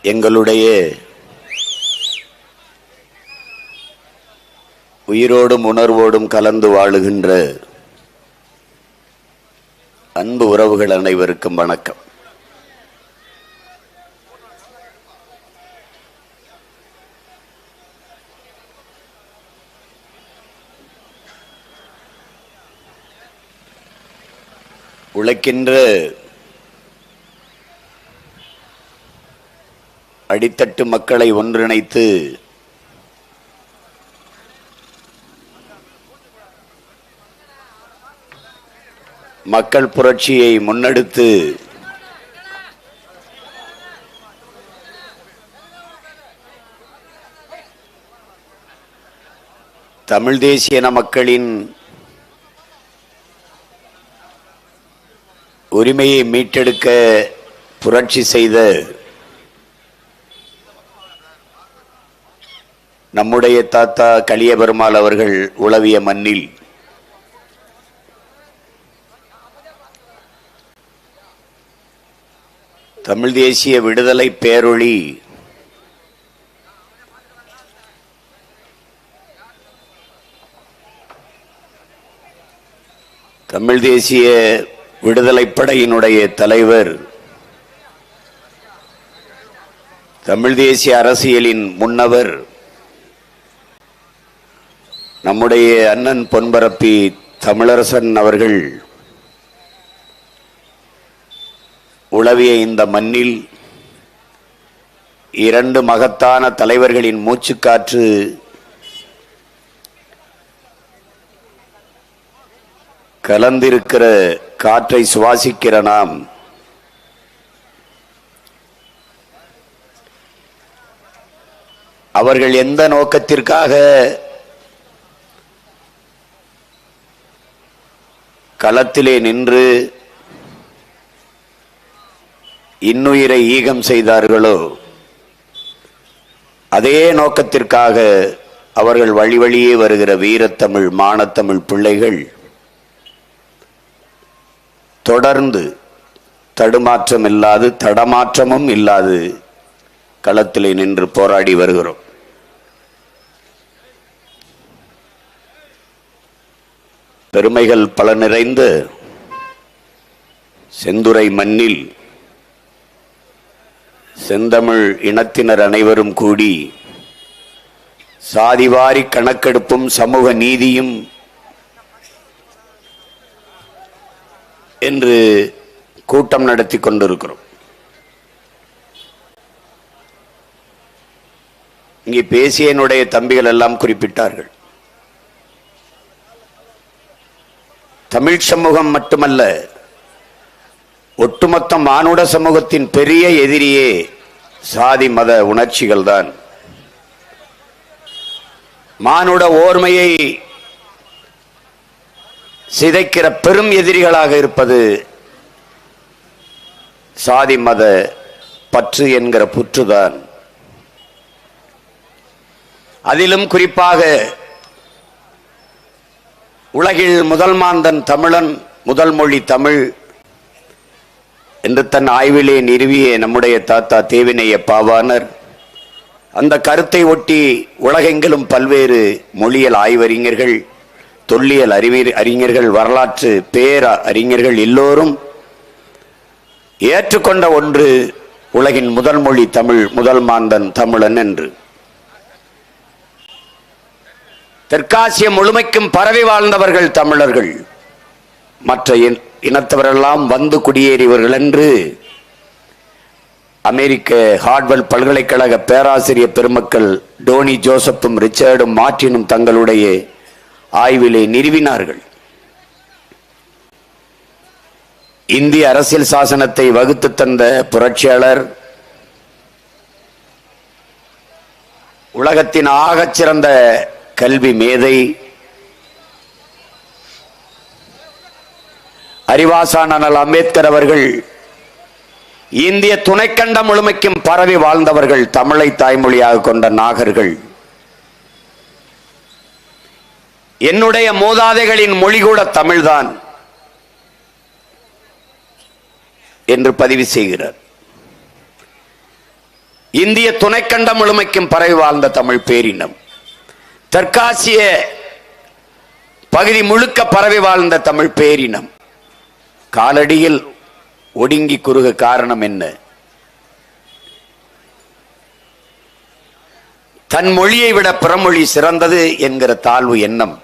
எங்களுடைய உயிரோடும் உணர்வோடும் கலந்து வாழுகின்ற அன்பு உறவுகள் அனைவருக்கும் வணக்கம். உழைக்கின்ற அடித்தட்டு மக்களை ஒன்றிணைத்து மக்கள் புரட்சியை முன்னெடுத்து தமிழ் தேசிய மக்களின் உரிமையை மீட்டெடுக்க புரட்சி செய்த நம்முடைய தாத்தா கலியபெருமாள் அவர்கள் உலவிய மண்ணில் தமிழ் தேசிய விடுதலை பேரொளி தமிழ் தேசிய விடுதலை படையினுடைய தலைவர், தமிழ் தேசிய அரசியலின் முன்னவர், நம்முடைய அண்ணன் பொன்பரப்பி தமிழரசன் அவர்கள் உலவிய இந்த மண்ணில் இரண்டு மகத்தான தலைவர்களின் மூச்சுக்காற்று கலந்திருக்கிற காற்றை சுவாசிக்கிற நாம் அவர்கள் எந்த நோக்கத்திற்காக களத்திலே நின்று இன்னுயிரை ஈகம் செய்தார்களோ அதே நோக்கத்திற்காக அவர்கள் வழி வழியே வருகிற வீரத்தமிழ் மானத்தமிழ் பிள்ளைகள் தொடர்ந்து தடுமாற்றம் இல்லாது தடமாற்றமும் இல்லாது களத்திலே நின்று போராடி வருகிறோம். பெருமைகள் பல நிறைந்த செந்துறை மண்ணில் செந்தமிழ் இனத்தினர் அனைவரும் கூடி சாதிவாரி கணக்கெடுப்பும் சமூக நீதியும் என்று கூட்டம் நடத்தி கொண்டிருக்கிறோம். இங்கே பேசிய என்னுடைய தம்பிகள் எல்லாம் குறிப்பிட்டார்கள். தமிழ் சமூகம் மட்டுமல்ல, ஒட்டுமொத்த மானுட சமூகத்தின் பெரிய எதிரியே சாதி மத உணர்ச்சிகள் தான். மானுட ஓர்மையை சிதைக்கிற பெரும் எதிரிகளாக இருப்பது சாதி மத பற்று என்கிற புற்றுதான். அதிலும் குறிப்பாக உலகில் முதல் மாந்தன் தமிழன், முதல் மொழி தமிழ் என்று தன் ஆய்விலே நிறுவிய நம்முடைய தாத்தா தேவினைய பாவாணர் அந்த கருத்தை ஒட்டி உலகெங்கிலும் பல்வேறு மொழியியல் ஆய்வறிஞர்கள், தொல்லியல் அறிஞர்கள், வரலாற்று பேர அறிஞர்கள் எல்லோரும் ஏற்றுக்கொண்ட ஒன்று உலகின் முதல் மொழி தமிழ், முதல் மாந்தன் தமிழன் என்று. தெற்காசிய முழுமைக்கும் பரவி வாழ்ந்தவர்கள் தமிழர்கள், மற்ற இனத்தவரெல்லாம் வந்து குடியேறியவர்கள் என்று அமெரிக்க ஹார்வர்ட் பல்கலைக்கழக பேராசிரியர் பெருமக்கள் டோனி ஜோசப்பும் ரிச்சர்டும் மார்ட்டினும் தங்களுடைய ஆய்விலே நிறுவினார்கள். இந்திய அரசியல் சாசனத்தை வகுத்து தந்த புரட்சியாளர், உலகத்தின் ஆகச் சிறந்த கல்வி மேதை, அறிவாசான் அண்ணல் அம்பேத்கர் அவர்கள் இந்திய துணைக்கண்டம் முழுமைக்கும் பரவி வாழ்ந்தவர்கள், தமிழை தாய்மொழியாக கொண்ட நாகர்கள். என்னுடைய மூதாதைகளின் மொழி கூட தமிழ்தான் என்று பதிவு செய்கிறார். இந்திய துணைக்கண்டம் முழுமைக்கும் பரவி வாழ்ந்த தமிழ் பேரினம், தெற்காசிய பகுதி முழுக்க பரவி வாழ்ந்த தமிழ் பேரினம் காலடியில் ஒடுங்கி குறுக காரணம் என்ன? தன் மொழியை விட பிறமொழி சிறந்தது என்கிற தாழ்வு எண்ணம்,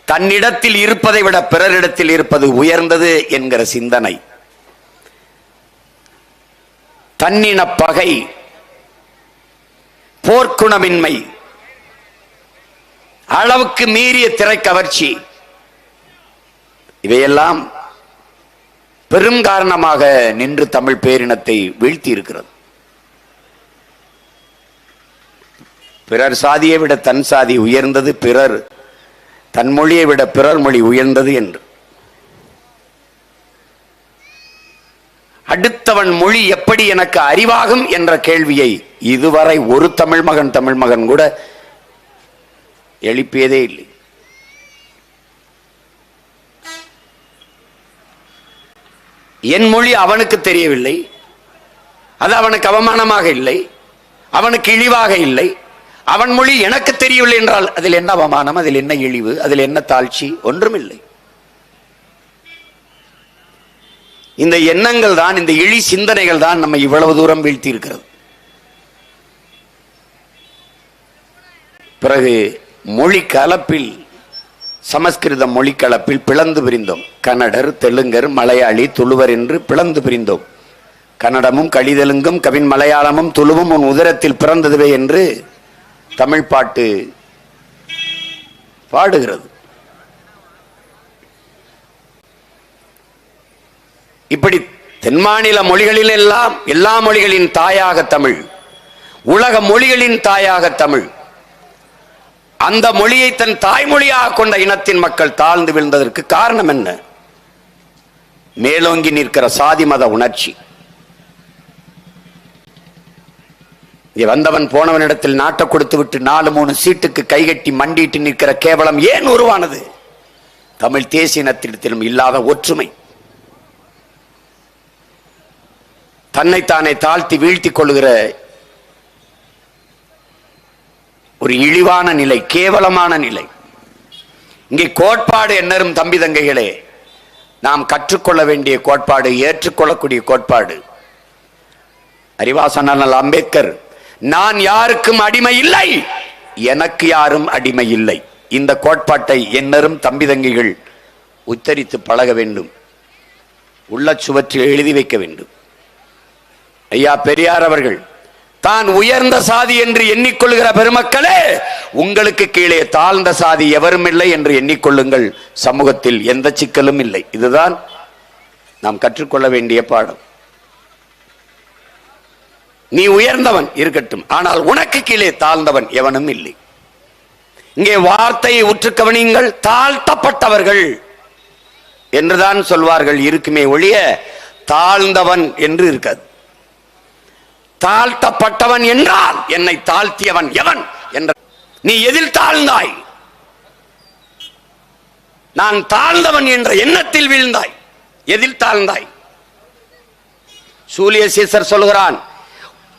தன்னிடத்தில் இருப்பதை விட பிறரிடத்தில் இருப்பது உயர்ந்தது என்கிற சிந்தனை, தன்னின பகை, போர்க்குணமின்மை, அளவுக்கு மீறிய திரை கவர்ச்சி, இவையெல்லாம் பெரும் காரணமாக நின்று தமிழ் பேரினத்தை வீழ்த்தி இருக்கிறது. பிறர் சாதியை விட தன் சாதி உயர்ந்தது, பிறர் தன் மொழியை விட பிறர் மொழி உயர்ந்தது என்று. அடுத்தவன் மொழி எப்படி எனக்கு அறிவாகும் என்ற கேள்வியை இதுவரை ஒரு தமிழ் மகன் கூட எழுப்பியதே இல்லை. என் மொழி அவனுக்கு தெரியவில்லை, அது அவனுக்கு அவமானமாக இல்லை, அவனுக்கு இழிவாக இல்லை. அவன் மொழி எனக்கு தெரியவில்லை என்றால் அதில் என்ன அவமானம், அதில் என்ன இழிவு, அதில் என்ன தாழ்ச்சி? ஒன்றுமில்லை. இந்த எண்ணங்கள் தான், இந்த இழி சிந்தனைகள் தான் நம்மை இவ்வளவு தூரம் வீழ்த்தி இருக்கிறது. பிறகு மொழி கலப்பில், சமஸ்கிருத மொழி கலப்பில் பிளந்து பிரிந்தோம். கன்னடர், தெலுங்கர், மலையாளி, துளுவர் என்று பிளந்து பிரிந்தோம். கன்னடமும் கலிதெலுங்கும் கவின் மலையாளமும் துளுவும் உன் உதரத்தில் பிறந்ததுவே என்று தமிழ் பாட்டு பாடுகிறது. இப்படி தென்மாநில மொழிகளில் எல்லாம் எல்லா மொழிகளின் தாயாக தமிழ், உலக மொழிகளின் தாயாக தமிழ், அந்த மொழியை தன் தாய்மொழியாக கொண்ட இனத்தின் மக்கள் தாழ்ந்து விழுந்ததற்கு காரணம் என்ன? மேலோங்கி நிற்கிற சாதி மத உணர்ச்சி. இங்கே வந்தவன் போனவனிடத்தில் நாட்டை கொடுத்து விட்டு 4-3 சீட்டுக்கு கைகட்டி மண்டிட்டு நிற்கிற கேவலம் ஏன் உருவானது? தமிழ் தேசிய இனத்திடத்திலும் இல்லாத ஒற்றுமை, தன்னைத்தானே தாழ்த்தி வீழ்த்தி கொள்ளுகிற ஒரு இழிவான நிலை, கேவலமான நிலை. இங்கே கோட்பாடு என்னரும் தம்பி தங்கைகளே, நாம் கற்றுக்கொள்ள வேண்டிய கோட்பாடு, ஏற்றுக்கொள்ளக்கூடிய கோட்பாடு. அறிவாசன் அம்பேத்கர், நான் யாருக்கும் அடிமை இல்லை, எனக்கு யாரும் அடிமை இல்லை, இந்த கோட்பாட்டை என்னரும் தம்பி தங்கைகள் உச்சரித்து பழக வேண்டும், உள்ள சுவற்றில் எழுதி வைக்க வேண்டும். ஐயா பெரியார் அவர்கள், தான் உயர்ந்த சாதி என்று எண்ணிக்கொள்கிற பெருமக்களே, உங்களுக்கு கீழே தாழ்ந்த சாதி எவரும் இல்லை என்று எண்ணிக்கொள்ளுங்கள், சமூகத்தில் எந்த சிக்கலும் இல்லை. இதுதான் நாம் கற்றுக்கொள்ள வேண்டிய பாடம். நீ உயர்ந்தவன் இருக்கட்டும், ஆனால் உனக்கு கீழே தாழ்ந்தவன் எவனும் இல்லை. இங்கே வார்த்தையை உற்று கவனியுங்கள், தாழ்த்தப்பட்டவர்கள் என்றுதான் சொல்வார்கள் இருக்குமே ஒழிய தாழ்ந்தவன் என்று இருக்காது. தாழ்த்தப்பட்டவன் என்றால் என்னை தாழ்த்தியவன் எவன் என்ற, நீ எதில் தாழ்ந்தாய்? நான் தாழ்ந்தவன் என்ற எண்ணத்தில் வீழ்ந்தாய். எதில் தாழ்ந்தாய்? சூலிய சீசர் சொல்கிறான்,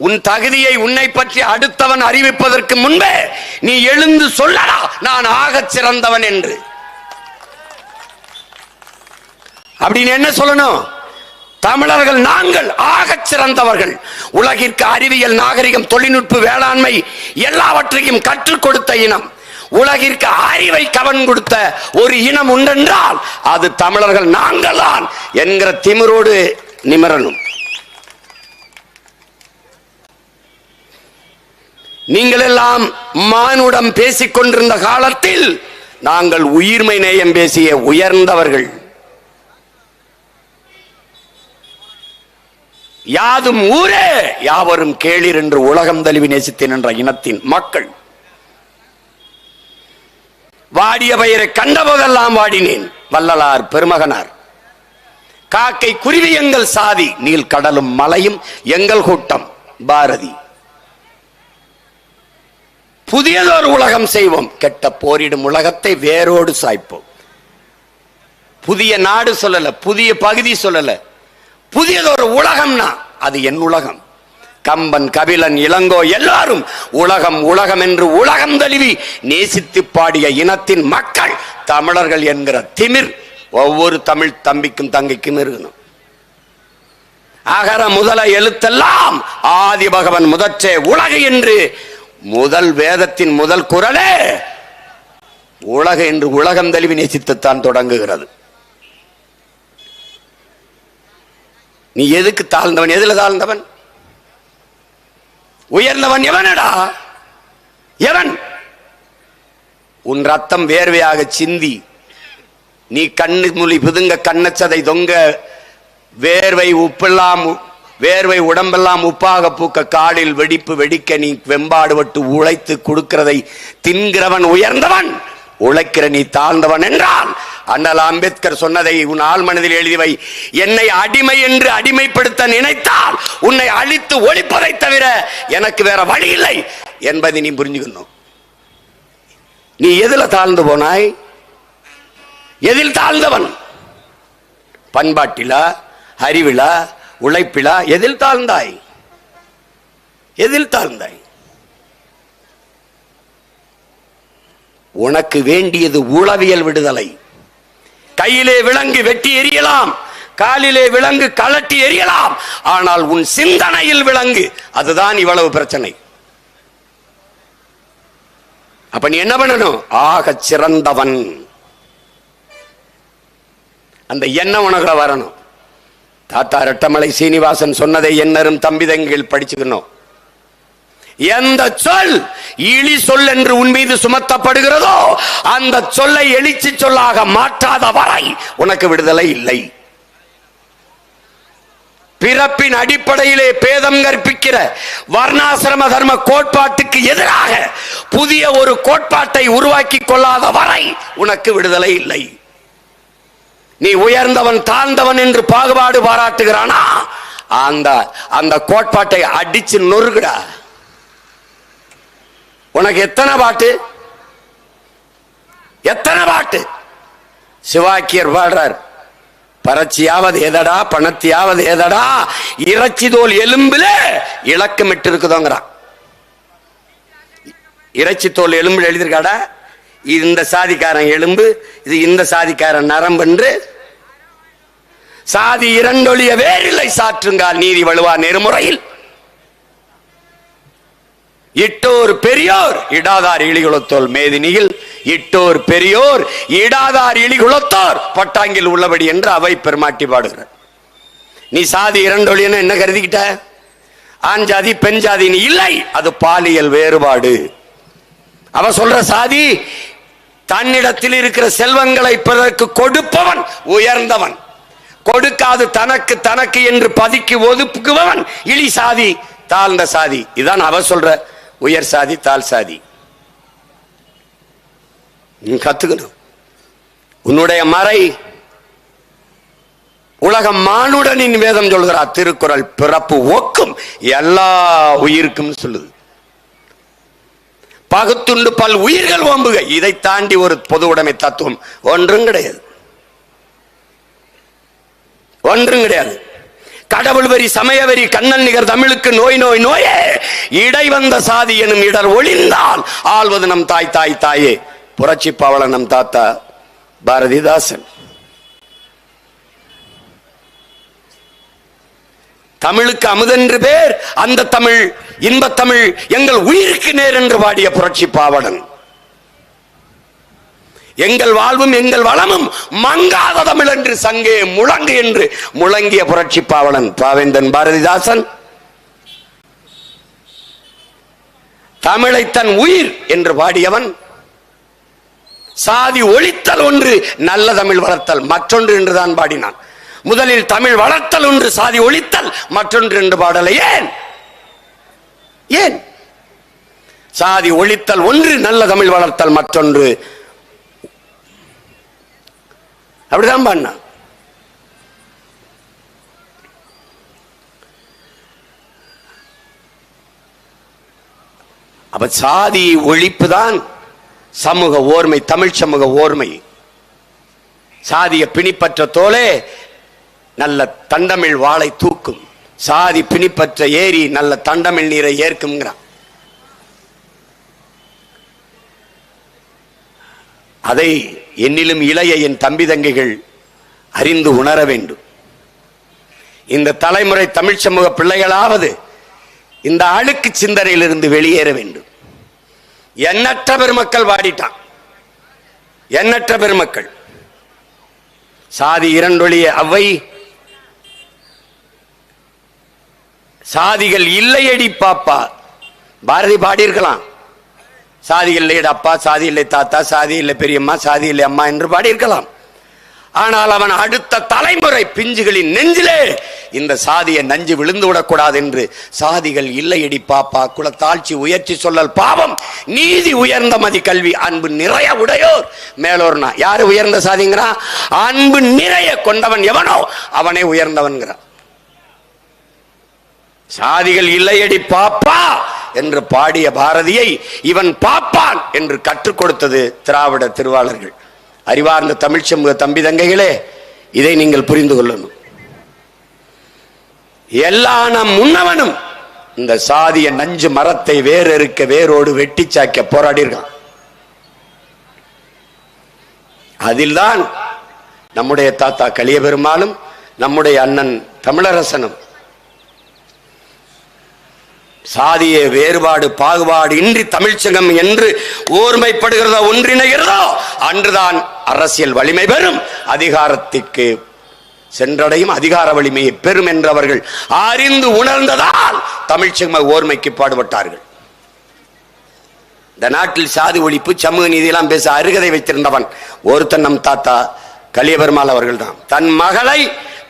உன் தகுதியை உன்னை பற்றி அடுத்தவன் அறிவிப்பதற்கு முன்பே நீ எழுந்து சொல்லடா நான் ஆகச் சிறந்தவன் என்று. அப்படின்னு என்ன சொல்லணும்? தமிழர்கள் நாங்கள் ஆகச் சிறந்தவர்கள், உலகிற்கு அறிவியல், நாகரிகம், தொழில்நுட்ப, வேளாண்மை எல்லாவற்றையும் கற்றுக் கொடுத்த இனம், உலகிற்கு அறிவை கவன் கொடுத்த ஒரு இனம் உண்டென்றால் அது தமிழர்கள் நாங்கள் தான் என்கிற திமிரோடு நிமிரணும். நீங்கள் எல்லாம் மானுடம் பேசிக் கொண்டிருந்த காலத்தில் நாங்கள் உயிர்மை நேயம் பேசிய உயர்ந்தவர்கள். யாதும் ஊரே யாவரும் கேளீர் என்று உலகம் தழுவி நேசித்தேன் என்ற இனத்தின் மக்கள். வாடிய பயிரை கண்டபோதெல்லாம் வாடினேன் வள்ளலார் பெருமகனார். காக்கை குருவி எங்கள் சாதி, நீல் கடலும் மலையும் எங்கள் கூட்டம் பாரதி. புதியதொரு உலகம் செய்வோம், கெட்ட போரிடும் உலகத்தை வேரோடு சாய்ப்போம். புதிய நாடு சொல்லல, புதிய பகுதி சொல்லல, புதியதொரு உலகம்னா அது என் உலகம். கம்பன், கபிலன், இளங்கோ எல்லாரும் உலகம் உலகம் என்று உலகம் தழுவி நேசித்து பாடிய இனத்தின் மக்கள் தமிழர்கள் என்கிற திமிர் ஒவ்வொரு தமிழ் தம்பிக்கும் தங்கைக்கும் இருக்கணும். அகர முதல எழுத்தெல்லாம் ஆதி பகவன் முதற்றே உலகு என்று முதல் வேதத்தின் முதல் குறளே உலகு என்று உலகம் தழுவி நேசித்துத்தான் தொடங்குகிறது. நீ எதுக்கு தாழ்ந்தவன்? எதுல தாழ்ந்தவன்? உயர்ந்தவன் எவனடா? எவன்? உன் ரத்தம் வேர்வையாக சிந்தி நீ கண்ணு மொழி புதுங்க கண்ணச்சதை தொங்க வேர்வை உப்பெல்லாம் வேர்வை உடம்பெல்லாம் உப்பாக பூக்க காலில் வெடிப்பு வெடிக்க நீ வெம்பாடுபட்டு உழைத்து கொடுக்கிறதை தின்கிறவன் உயர்ந்தவன், உழைக்கிற நீ தாழ்ந்தவன் என்றால் அண்ணல் அம்பேத்கர் சொன்னதை உன் ஆள் மனதில் எழுதிவை. என்னை அடிமை என்று அடிமைப்படுத்த நினைத்தால் உன்னை அழித்து ஒழிப்பதை தவிர எனக்கு வேற வழி இல்லை என்பதை நீ புரிஞ்சுக்கணும். நீ எதுல தாழ்ந்து போனாய்? எதில் தாழ்ந்தவன்? பண்பாட்டிலா, அறிவிலா, உழைப்பிலா? எதில் தாழ்ந்தாய்? எதில் தாழ்ந்தாய்? உனக்கு வேண்டியது உளவியல் விடுதலை. கையிலே விலங்கு வெட்டி எறியலாம், காலிலே விலங்கு கலட்டி எறியலாம், ஆனால் உன் சிந்தனையில் விலங்கு. அதுதான் இவ்வளவு பிரச்சனை. அப்ப நீ என்ன பண்ணணும்? ஆக சிறந்தவன். அந்த எண்ணம் உனக்குள்ள வரணும். தாத்தா ரெட்டமலை சீனிவாசன் சொன்னதை என்னரும் தம்பிதங்கள் படிச்சுக்கணும். எந்த சொல் இழி சொல் என்று உன் மீது சுமத்தப்படுகிறதோ அந்த சொல்லை எழுச்சி சொல்லாக மாற்றாத வரை உனக்கு விடுதலை இல்லை. பிறப்பின் அடிப்படையிலே பேதம் கற்பிக்கிற வர்ணாசிரம தர்ம கோட்பாட்டுக்கு எதிராக புதிய ஒரு கோட்பாட்டை உருவாக்கி கொள்ளாத வரை உனக்கு விடுதலை இல்லை. நீ உயர்ந்தவன் தாழ்ந்தவன் என்று பாகுபாடு பாராட்டுகிறானா? அந்த கோட்பாட்டை அடிச்சு நொறுகுடா. உனக்கு எத்தனை பாட்டு? எத்தனை பாட்டு? சிவாக்கியர் பாடுறார், பறச்சியாவது எதடா பணத்தியாவது எதடா இறைச்சி தோல் எலும்புல இலக்கமிட்டு இருக்குதோங்கிறான். இறைச்சி தோல் எலும்புல எழுதியிருக்காடா, இந்த சாதிக்காரன் எலும்பு, இது இந்த சாதிக்காரன் நரம்பு என்று. சாதி இரண்டொழிய வேறில்லை சாற்றுங்கால் நீதி வலுவா நெருமுறையில். இட்டோர் பெரியோர் இடாதார் இழிகுலத்தோல் மேதினியில் இட்டோர் பெரியோர் இடாதார் இழிகுலத்தோர் பட்டாங்கில் உள்ளபடி என்று அவை பெருமாட்டி பாடுகிறார். நீ சாதி இரண்டொழியன்னு என்ன கருதிக்கிட்ட? ஆண் ஜாதி பெண் ஜாதி இல்லை, அது பாலியல் வேறுபாடு. அவ சொல்ற சாதி தன்னிடத்தில் இருக்கிற செல்வங்களை பிறருக்கு கொடுப்பவன் உயர்ந்தவன், கொடுக்காது தனக்கு தனக்கு என்று பதுக்கி ஒதுக்குபவன் இழி சாதி தாழ்ந்த சாதி. இதான் அவ சொல்ற உயர் சாதி தாழ் சாதி. நீ கத்துக்கணும். உன்னுடைய மறை உலகம் மானுடனின் வேதம் சொல்கிறார். திருக்குறள் பிறப்பு ஒக்கும் எல்லா உயிருக்கும் சொல்லுது. பகுத்துண்டு பல் உயிர்கள் ஓம்புக. இதை தாண்டி ஒரு பொது உடைமை தத்துவம் ஒன்றும் கிடையாது, ஒன்றும் கிடையாது. கடவுள் வரி சமய வரி கண்ணன் நிகர் தமிழுக்கு நோய் நோய் நோயே இடை வந்த சாதி எனும் இடர் ஒளிந்தால் ஆள்வது நம் தாய் தாய் தாயே. புரட்சி பாவலன் நம் தாத்தா பாரதிதாசன். தமிழுக்கு அமுதென்று பேர், அந்த தமிழ் இன்பத் தமிழ் எங்கள் உயிருக்கு நேர் என்று பாடிய புரட்சி பாவலன். எங்கள் வாழ்வும் எங்கள் வளமும் மங்காத தமிழ் என்று சங்கே முழங்கு என்று முழங்கிய புரட்சி பாவலன் பாவேந்தன் பாரதிதாசன். தமிழை தன் உயிர் என்று பாடியவன். சாதி ஒழித்தல் ஒன்று, நல்ல தமிழ் வளர்த்தல் மற்றொன்று என்றுதான் பாடினான். முதலில் தமிழ் வளர்த்தல் ஒன்று, சாதி ஒழித்தல் மற்றொன்று என்று பாடலை. ஏன் ஏன் சாதி ஒழித்தல் ஒன்று, நல்ல தமிழ் வளர்த்தல் மற்றொன்று, அப்படிதான் பண்ண. அப்ப சாதி ஒழிப்பு தான் சமூக ஓர்மை, தமிழ் சமூக ஓர்மை. சாதிய பிணிப்பற்ற தோலே நல்ல தண்டமிழ் வாளை தூக்கும். சாதி பிணிப்பற்ற ஏரி நல்ல தண்டமிழ் நீரை ஏற்கும்ங்கிறான். அதை என்னிலும் இளைய என் தம்பி தங்கைகள் அறிந்து உணர வேண்டும். இந்த தலைமுறை தமிழ் சமூக பிள்ளைகளாவது இந்த அழுக்கு சிந்தனையிலிருந்து வெளியேற வேண்டும். எண்ணற்ற பெருமக்கள் வாடிட்டான், எண்ணற்ற பெருமக்கள். சாதி இரண்டொழிய அவை சாதிகள் இல்லையடி பாப்பா. பாரதி பாடியிருக்கலாம், சாதிகள் இல்லை அப்பா, சாதி இல்லை தாத்தா, சாதி இல்லை பெரியம்மா, சாதி இல்லை அம்மா என்று பாடியிருக்கலாம். ஆனால் அவன் அடுத்த தலைமுறை பிஞ்சுகளின் நெஞ்சிலே இந்த சாதியை நஞ்சு விழுந்து விடக்கூடாது என்று சாதிகள் இல்லையடி பாப்பா, குலத்தாழ்ச்சி உயர்ச்சி சொல்லல் பாவம், நீதி உயர்ந்த மதி கல்வி, அன்பு நிறைய உடையோர் மேலோர்னா. யாரு உயர்ந்த சாதிங்கிறா? அன்பு நிறைய கொண்டவன் எவனோ அவனே உயர்ந்தவன்கிறான். சாதிகள் இல்லையடி பாப்பா என்று பாடிய பாரதியை இவன் பாப்பான் என்று கற்றுக் கொடுத்தது திராவிட திருவாளர்கள். அறிவார்ந்த தமிழ் சமூக தம்பி தங்கைகளே, இதை நீங்கள் புரிந்து கொள்ளணும். எல்லா நம் முன்னவனும் இந்த சாதிய நஞ்சு மரத்தை வேறறுக்க வேரோடு வெட்டி சாய்க்க போராடி இருக்கான். அதில்தான் நம்முடைய தாத்தா கலிய பெருமாளும் நம்முடைய அண்ணன் தமிழரசனும் சாதிய வேறுபாடு பாகுபாடு இன்றி தமிழ்ச்சங்கம் என்று ஓர்மைப்படுகிறதோ ஒன்றிணைகிறதோ அன்றுதான் அரசியல் வலிமை பெறும், அதிகாரத்திற்கு சென்றடையும், அதிகார வலிமையை பெறும் என்றவர்கள் அறிந்து உணர்ந்ததால் தமிழ்ச்சங்க ஓர்மைக்கு பாடுபட்டார்கள். இந்த நாட்டில் சாதி ஒழிப்பு சமூக நீதியெல்லாம் பேச அருகதை வைத்திருந்தவன் ஒருத்தன் நம் தாத்தா கலிய பெருமாள் அவர்கள் தான். தன் மகளை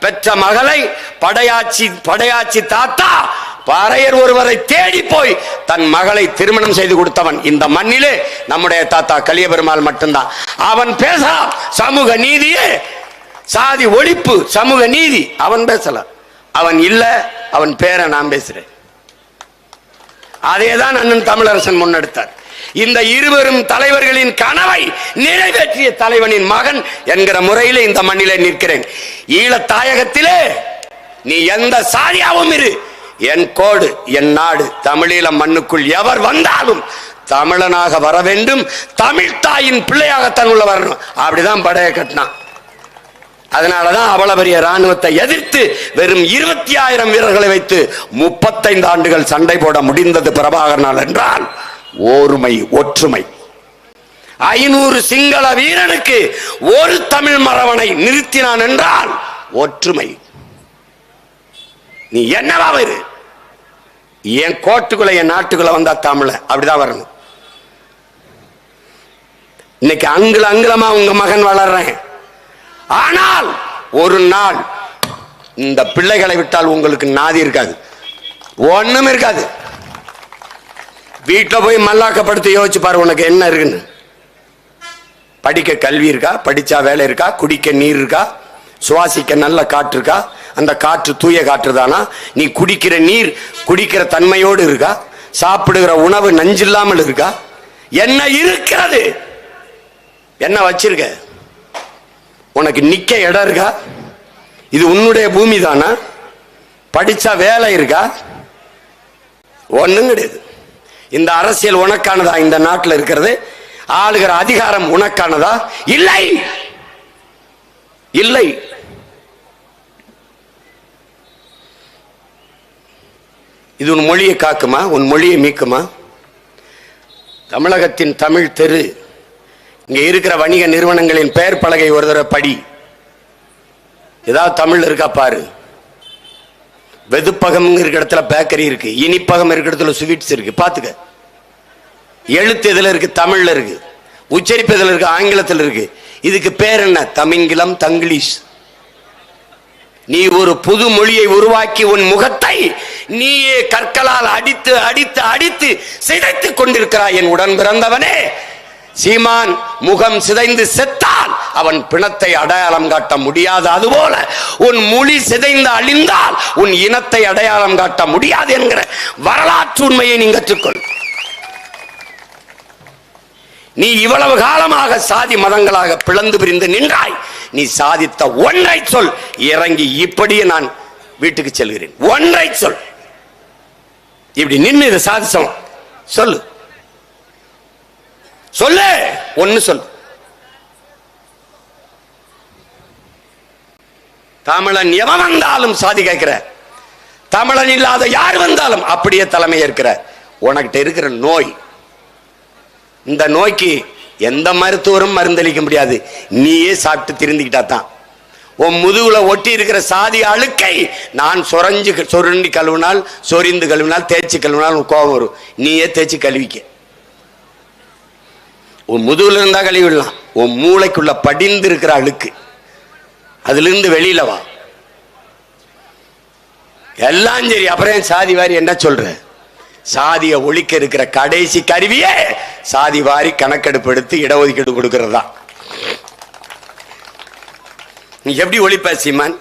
பெற்ற மகளை படையாச்சி தாத்தா பாறையர் ஒருவரை தேடி போய் தன் மகளை திருமணம் செய்து கொடுத்தவன் இந்த மண்ணிலே நம்முடைய தாத்தா கலிய பெருமாள் மட்டும்தான். அவன் பேசலாம் சமூக நீதியே, சாதி ஒழிப்பு, சமூக நீதி, அவன் பேசலாம். அவன் இல்ல, அவன் பேரை நான் பேசுறேன். அதேதான் அண்ணன் தமிழரசன் முன்னெடுத்தார். இந்த இருவரும் தலைவர்களின் கனவை நிறைவேற்றிய தலைவனின் மகன் என்கிற முறையிலே இந்த மண்ணிலே நிற்கிறேன். ஈழத் தாயகத்திலே நீ எந்த சாதியாவும் இரு, என் கோடு என் நாடு, தமிழீழ மண்ணுக்குள் எவர் வந்தாலும் தமிழனாக வர வேண்டும், தமிழ் தாயின் பிள்ளையாகத்தான் உள்ள வரணும். அப்படிதான் படையை கட்டினான். அதனாலதான் அவ்வளவு பெரிய ராணுவத்தை எதிர்த்து வெறும் 20,000 வீரர்களை வைத்து 35 ஆண்டுகள் சண்டை போட முடிந்தது பிரபாகரனால் என்றால் ஒருமை, ஒற்றுமை. 500 சிங்கள வீரனுக்கு ஒரு தமிழ் மறவனை நிறுத்தினான் என்றால் ஒற்றுமை. நீ என்னவா இரு, என் கோட்டுக்குள்ள என் நாட்டுக்குள்ள வந்தா தமிழ, அப்படிதான் வரணும். இன்னைக்கு அங்குலமா உங்க மகன் வளர்றேன், ஆனால் ஒரு நாள் இந்த பிள்ளைகளை விட்டால் உங்களுக்கு நாதி இருக்காது, ஒண்ணும் இருக்காது. வீட்டுல போய் மல்லாக்கப்படுத்தி யோசிச்சு பாரு, உனக்கு என்ன இருக்குன்னு. படிக்க கல்வி இருக்கா, படிச்சா வேலை இருக்கா, குடிக்க நீர் இருக்கா, சுவாசிக்க நல்ல காற்று இருக்கா, அந்த காற்று தூய காற்று தானா, நீ குடிக்கிற நீர் குடிக்கிற தன்மையோடு இருக்கா, சாப்பிடுகிற உணவு நஞ்சில்லாமல் இருக்கா, என்ன இருக்கிறது, என்ன வச்சிருக்க, உனக்கு நிக்க இடம் இருக்கா, இது உன்னுடைய பூமி தானா, படிச்சா வேலை இருக்கா, ஒண்ணும் கிடையாது. இந்த அரசியல் உனக்கானதா, இந்த நாட்டில் இருக்கிறது ஆளுகிற அதிகாரம் உனக்கானதா? இல்லை, இல்லை. இது உன் மொழியை காக்குமா, உன் மொழியை மீக்குமா? தமிழகத்தின் தமிழ் தெரு, இங்க இருக்கிற வணிக நிறுவனங்களின் பெயர் பலகை ஒரு தடவை படி, ஏதாவது தமிழ் இருக்கா பாரு. வெதுப்பகம் இருக்கிற இடத்துல பேக்கரி இருக்கு, இனிப்பகம் இருக்கிற இடத்துல ஸ்வீட்ஸ் இருக்கு, பாத்துக்க. எழுத்து எதுல இருக்கு? தமிழ்ல இருக்கு. உச்சரிப்பு எதுல இருக்கு? ஆங்கிலத்தில் இருக்கு. இதுக்கு பேர் என்ன? தமிங்கிலம், தங்கிலீஷ். நீ ஒரு புது மொழியை உருவாக்கி உன் முகத்தை நீயே கற்களால் அடித்து அடித்து அடித்து சிதைத்துக் கொண்டிருக்கிறாய். என் உடன் பிறந்தவனே, சீமான் முகம் சிதைந்து செத்தால் அவன் பிணத்தை அடையாளம் காட்ட முடியாது. அதுபோல உன் மொழி சிதைந்து அழிந்தால் உன் இனத்தை அடையாளம் காட்ட முடியாது என்கிற வரலாற்று உண்மையை நீ கற்றுக்கொள். நீ இவ்வளவு காலமாக சாதி மதங்களாக பிளந்து பிரிந்து நின்றாய். நீ சாதித்த ஒன்றை சொல், இறங்கி இப்படியே நான் வீட்டுக்கு செல்கிறேன். ஒன்றை சொல். இப்படி நின்று இதை சாதிச்சோம். சொல்லு சொல்லு, ஒன்னு சொல். தமிழன் எவன் வந்தாலும் சாதி கேட்கிற, தமிழன் இல்லாத யார் வந்தாலும் அப்படியே தலைமை ஏற்கிற. உனக்கிட்ட இருக்கிற நோய், இந்த நோய்க்கு எந்த மருத்துவரும் மருந்தளிக்க முடியாது. நீயே சாப்பிட்டு திருந்திக்கிட்டா தான். உன் முதுகுல ஒட்டி இருக்கிற சாதி அழுக்கை நான் சொரண்டி கழுவினால், சொரிந்து கழுவினால், தேய்ச்சி கழுவினால் கோபம் வரும். நீயே தேய்ச்சி கழுவிக்க. உன் முதுகுல இருந்தா கழுவிடலாம். உன் மூளைக்குள்ள படிந்து இருக்கிற அழுக்கு, அதுல இருந்து வெளியில வா. எல்லாம் சரி, அப்புறம் சாதி வாரி என்ன சொல்ற? சாதிய ஒழிக்க இருக்கிற கடைசி கருவியே சாதி வாரி கணக்கெடுப்பு எடுத்து இடஒதுக்கீடு கொடுக்கிறதா. நீ எப்படி ஒழிப்ப சீமான்?